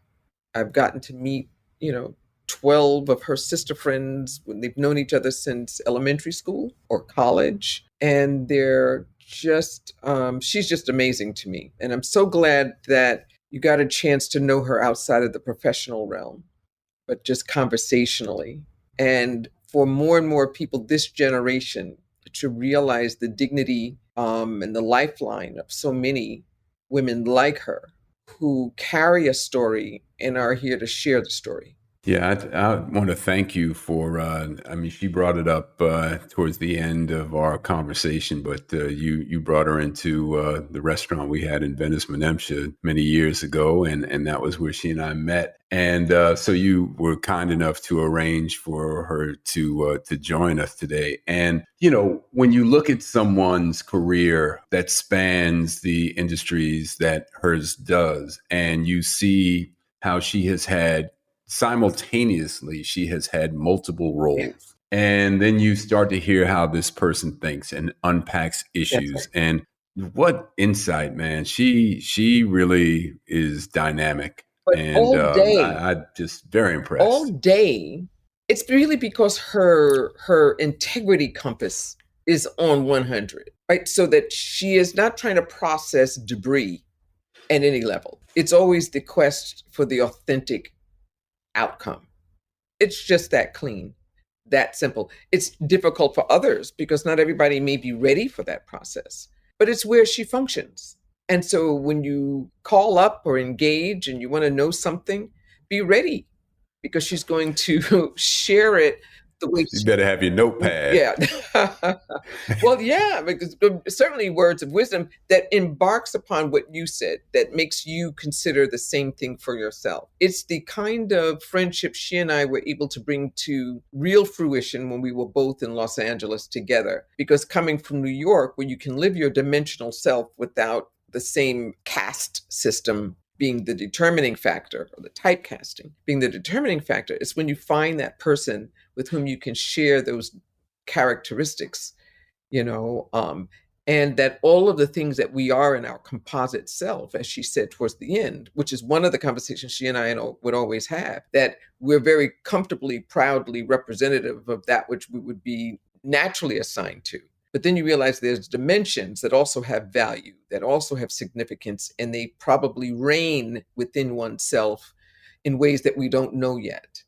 I've gotten to meet, 12 of her sister friends when they've known each other since elementary school or college. And she's just amazing to me. And I'm so glad that you got a chance to know her outside of the professional realm, but just conversationally. And for more and more people this generation to realize the dignity and the lifeline of so many women like her who carry a story and are here to share the story. Yeah, I want to thank you for, she brought it up towards the end of our conversation, but you brought her into the restaurant we had in Venice, Menemsha many years ago, and that was where she and I met. And so you were kind enough to arrange for her to join us today. And, when you look at someone's career that spans the industries that hers does, and you see how she has had simultaneously, she has had multiple roles. Yeah. And then you start to hear how this person thinks and unpacks issues. Right. And what insight, man. She really is dynamic. But And all day, I just very impressed. all day, it's really because her integrity compass is on 100, right? So that she is not trying to process debris at any level. It's always the quest for the authentic outcome. It's just that clean, that simple. It's difficult for others because not everybody may be ready for that process, but it's where she functions. And so when you call up or engage and you want to know something, be ready because she's going to share it the way You better have your notepad. Yeah. Well, yeah, because certainly words of wisdom that embarks upon what you said, that makes you consider the same thing for yourself. It's the kind of friendship she and I were able to bring to real fruition when we were both in Los Angeles together. Because coming from New York, where you can live your dimensional self without the same caste system being the determining factor, or the typecasting being the determining factor, is when you find that person with whom you can share those characteristics, and that all of the things that we are in our composite self, as she said towards the end, which is one of the conversations she and I would always have, that we're very comfortably, proudly representative of that which we would be naturally assigned to. But then you realize there's dimensions that also have value, that also have significance, and they probably reign within oneself in ways that we don't know yet,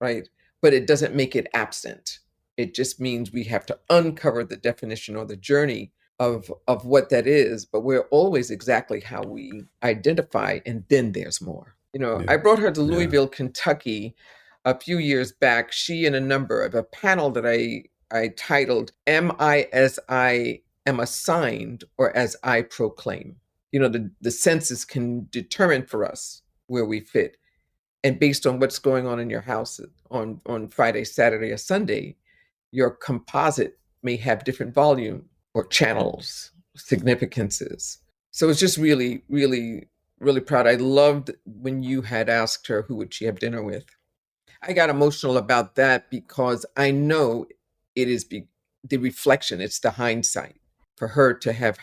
right? But it doesn't make it absent. It just means we have to uncover the definition or the journey of what that is. But we're always exactly how we identify, and then there's more. Yeah. I brought her to Louisville, Kentucky a few years back. She and a number of a panel that I titled, Am I As I Am Assigned or As I Proclaim? The senses can determine for us where we fit. And based on what's going on in your house on Friday, Saturday, or Sunday, your composite may have different volume or channels, significances. So it's just really, really, really proud. I loved when you had asked her who would she have dinner with. I got emotional about that because I know it is the reflection, it's the hindsight for her to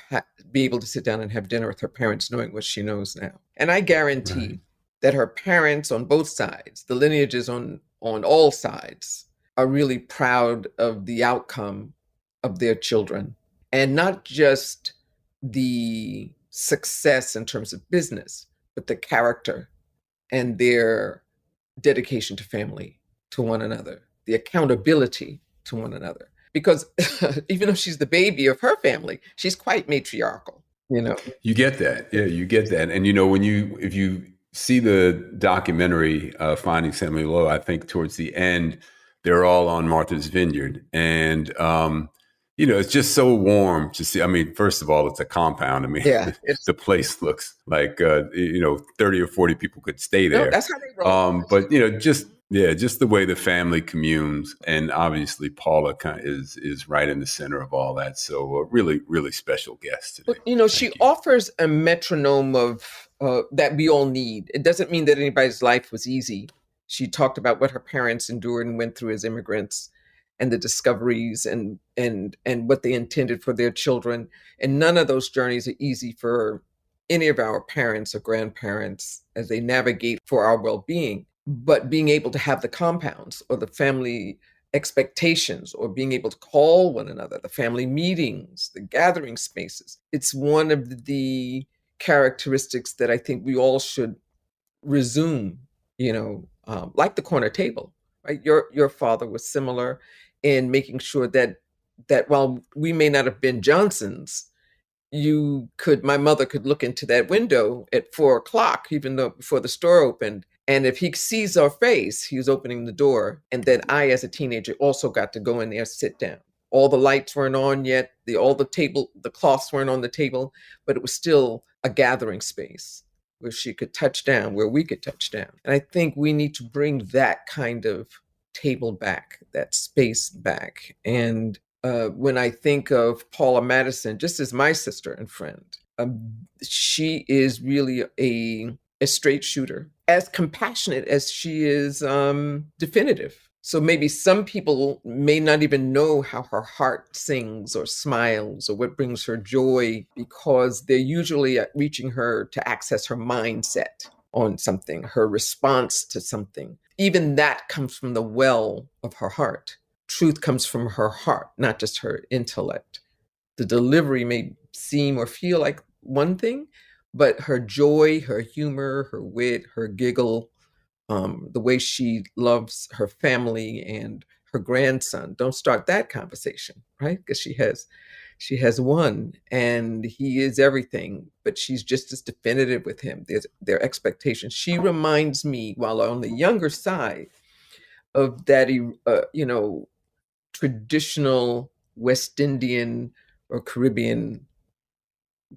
be able to sit down and have dinner with her parents knowing what she knows now. And I guarantee Right. that her parents on both sides, the lineages on all sides, are really proud of the outcome of their children. And not just the success in terms of business, but the character and their dedication to family, to one another, the accountability to one another. Because even though she's the baby of her family, she's quite matriarchal, you know. You get that. Yeah, you get that. And, if you see the documentary, Finding Samuel Lowe, I think towards the end, they're all on Martha's Vineyard. And, it's just so warm to see. I mean, first of all, it's a compound. I mean, Yeah, it's the place looks like, 30 or 40 people could stay no, there. that's how they roll. But, just the way the family communes. And obviously, Paula is right in the center of all that. So a really, really special guest today. But she offers a metronome of that we all need. It doesn't mean that anybody's life was easy. She talked about what her parents endured and went through as immigrants, and the discoveries and what they intended for their children. And none of those journeys are easy for any of our parents or grandparents as they navigate for our well-being. But being able to have the compounds or the family expectations or being able to call one another, the family meetings, the gathering spaces, it's one of the characteristics that I think we all should resume, like the corner table, right? Your father was similar in making sure that while we may not have been Johnsons, my mother could look into that window at 4 o'clock, even though before the store opened. And if he sees our face, he was opening the door. And then I, as a teenager, also got to go in there, sit down. All the lights weren't on yet. The cloths weren't on the table, but it was still a gathering space where she could touch down, where we could touch down. And I think we need to bring that kind of table back, that space back. And when I think of Paula Madison, just as my sister and friend, she is really a straight shooter, as compassionate as she is definitive. So maybe some people may not even know how her heart sings or smiles or what brings her joy, because they're usually reaching her to access her mindset on something, her response to something. Even that comes from the well of her heart. Truth comes from her heart, not just her intellect. The delivery may seem or feel like one thing, but her joy, her humor, her wit, her giggle, the way she loves her family and her grandson. Don't start that conversation, right? Because she has one, and he is everything, but she's just as definitive with him. Their expectations. She reminds me, while on the younger side, of that, traditional West Indian or Caribbean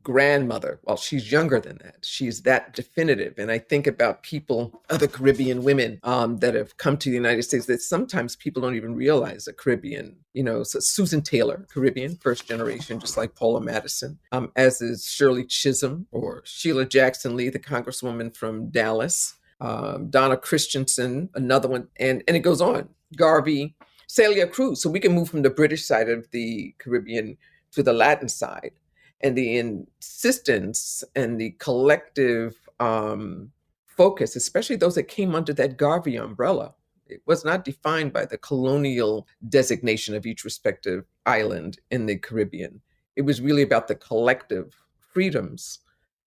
grandmother. Well, she's younger than that. She's that definitive. And I think about other Caribbean women that have come to the United States that sometimes people don't even realize are Caribbean. So Susan Taylor, Caribbean, first generation, just like Paula Madison, as is Shirley Chisholm or Sheila Jackson Lee, the congresswoman from Dallas, Donna Christensen, another one, and it goes on. Garvey, Celia Cruz. So we can move from the British side of the Caribbean to the Latin side. And the insistence and the collective focus, especially those that came under that Garvey umbrella, it was not defined by the colonial designation of each respective island in the Caribbean. It was really about the collective freedoms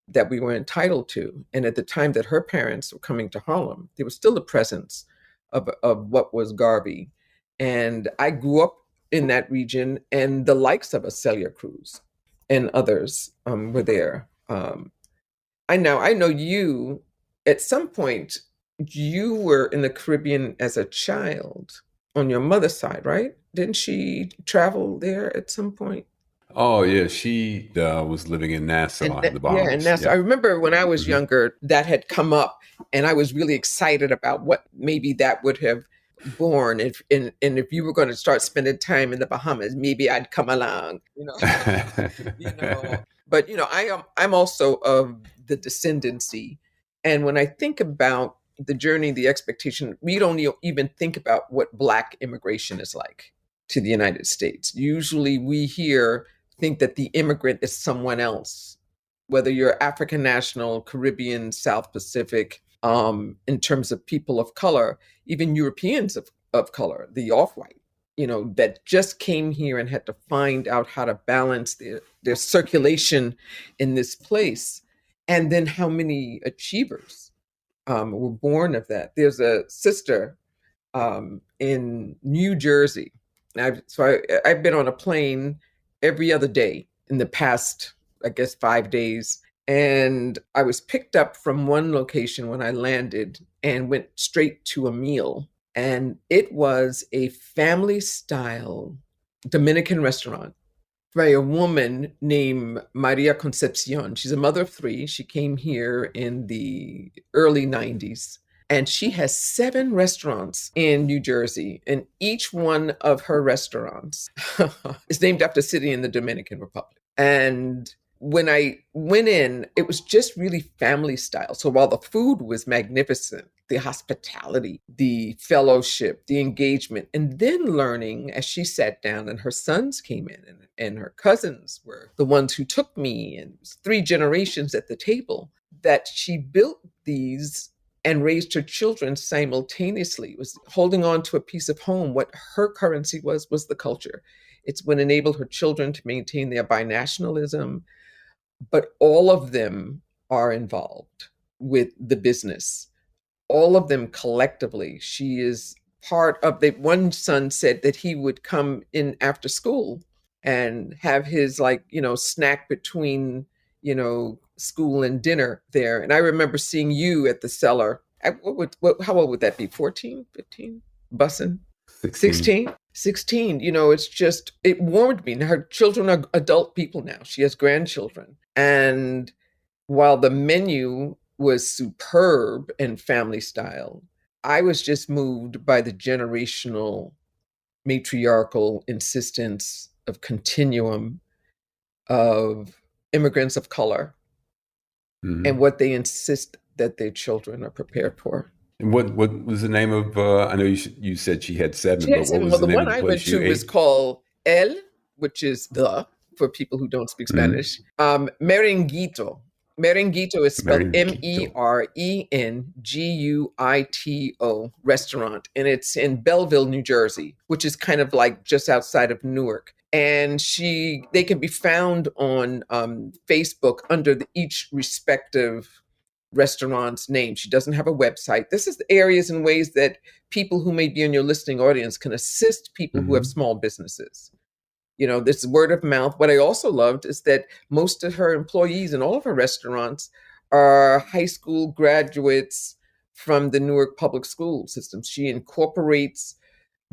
that we were entitled to. And at the time that her parents were coming to Harlem, there was still the presence of what was Garvey. And I grew up in that region, and the likes of a Celia Cruz and others were there. I know you, at some point, you were in the Caribbean as a child on your mother's side, right? Didn't she travel there at some point? Oh, yeah. She was living in Nassau, in the Yeah, and Bahamas. that's, I remember when I was Hmm. younger, that had come up, and I was really excited about what maybe that would have born. And if you were going to start spending time in the Bahamas, maybe I'd come along, you know. But I'm also of the descendancy, and when I think about the journey, the expectation, we don't even think about what Black immigration is like to the United States. Usually, we think that the immigrant is someone else, whether you're African national, Caribbean, South Pacific, in terms of people of color, even Europeans of color, the off-white, that just came here and had to find out how to balance their circulation in this place. And then how many achievers were born of that. There's a sister in New Jersey. I've been on a plane every other day in the past, I guess, 5 days. And I was picked up from one location when I landed and went straight to a meal. And it was a family style Dominican restaurant by a woman named Maria Concepcion. She's a mother of three. She came here in the early 90s. And she has 7 restaurants in New Jersey. And each one of her restaurants is named after a city in the Dominican Republic. And when I went in, it was just really family style. So while the food was magnificent, the hospitality, the fellowship, the engagement, and then learning as she sat down and her sons came in and her cousins were the ones who took me, and it was 3 generations at the table, that she built these and raised her children simultaneously. It was holding on to a piece of home. What her currency was the culture. It's what enabled her children to maintain their binationalism. But all of them are involved with the business. All of them collectively. She is part of the one son said that he would come in after school and have his snack between school and dinner there. And I remember seeing you at the cellar. How old would that be? 14, 15? Bussin'? 16? 16. It's just, it warmed me. Now her children are adult people now. She has grandchildren. And while the menu was superb and family style, I was just moved by the generational matriarchal insistence of continuum of immigrants of color, and what they insist that their children are prepared for. And what was the name of? I know you said she had 7, but what was the name of the place you ate? The one I went to was called El, which is the for people who don't speak Spanish. Merenguito. Merenguito is spelled Merenguito restaurant, and it's in Belleville, New Jersey, which is kind of like just outside of Newark. And they can be found on Facebook under each respective restaurant's name. She doesn't have a website. This is the areas and ways that people who may be in your listening audience can assist people who have small businesses. This word of mouth. What I also loved is that most of her employees in all of her restaurants are high school graduates from the Newark public school system. She incorporates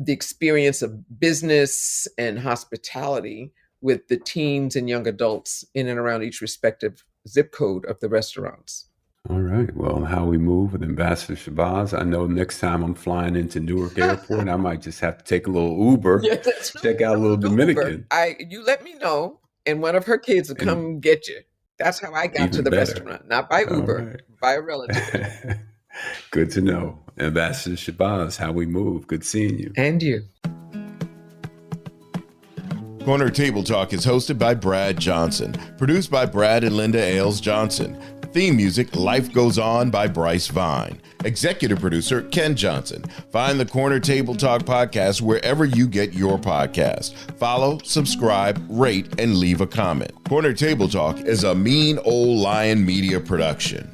the experience of business and hospitality with the teens and young adults in and around each respective zip code of the restaurants. All right. Well, how we move with Ambassador Shabazz. I know next time I'm flying into Newark Airport, I might just have to take a little Uber, check out a little Dominican. You let me know, and one of her kids will come get you. That's how I got to the restaurant, not by Uber, by a relative. Good to know. Ambassador Shabazz, how we move. Good seeing you. And you. Corner Table Talk is hosted by Brad Johnson, produced by Brad and Linda Ailes Johnson. Theme music, Life Goes On by Bryce Vine. Executive producer, Ken Johnson. Find the Corner Table Talk podcast wherever you get your podcast. Follow, subscribe, rate, and leave a comment. Corner Table Talk is a Mean Old Lion Media production.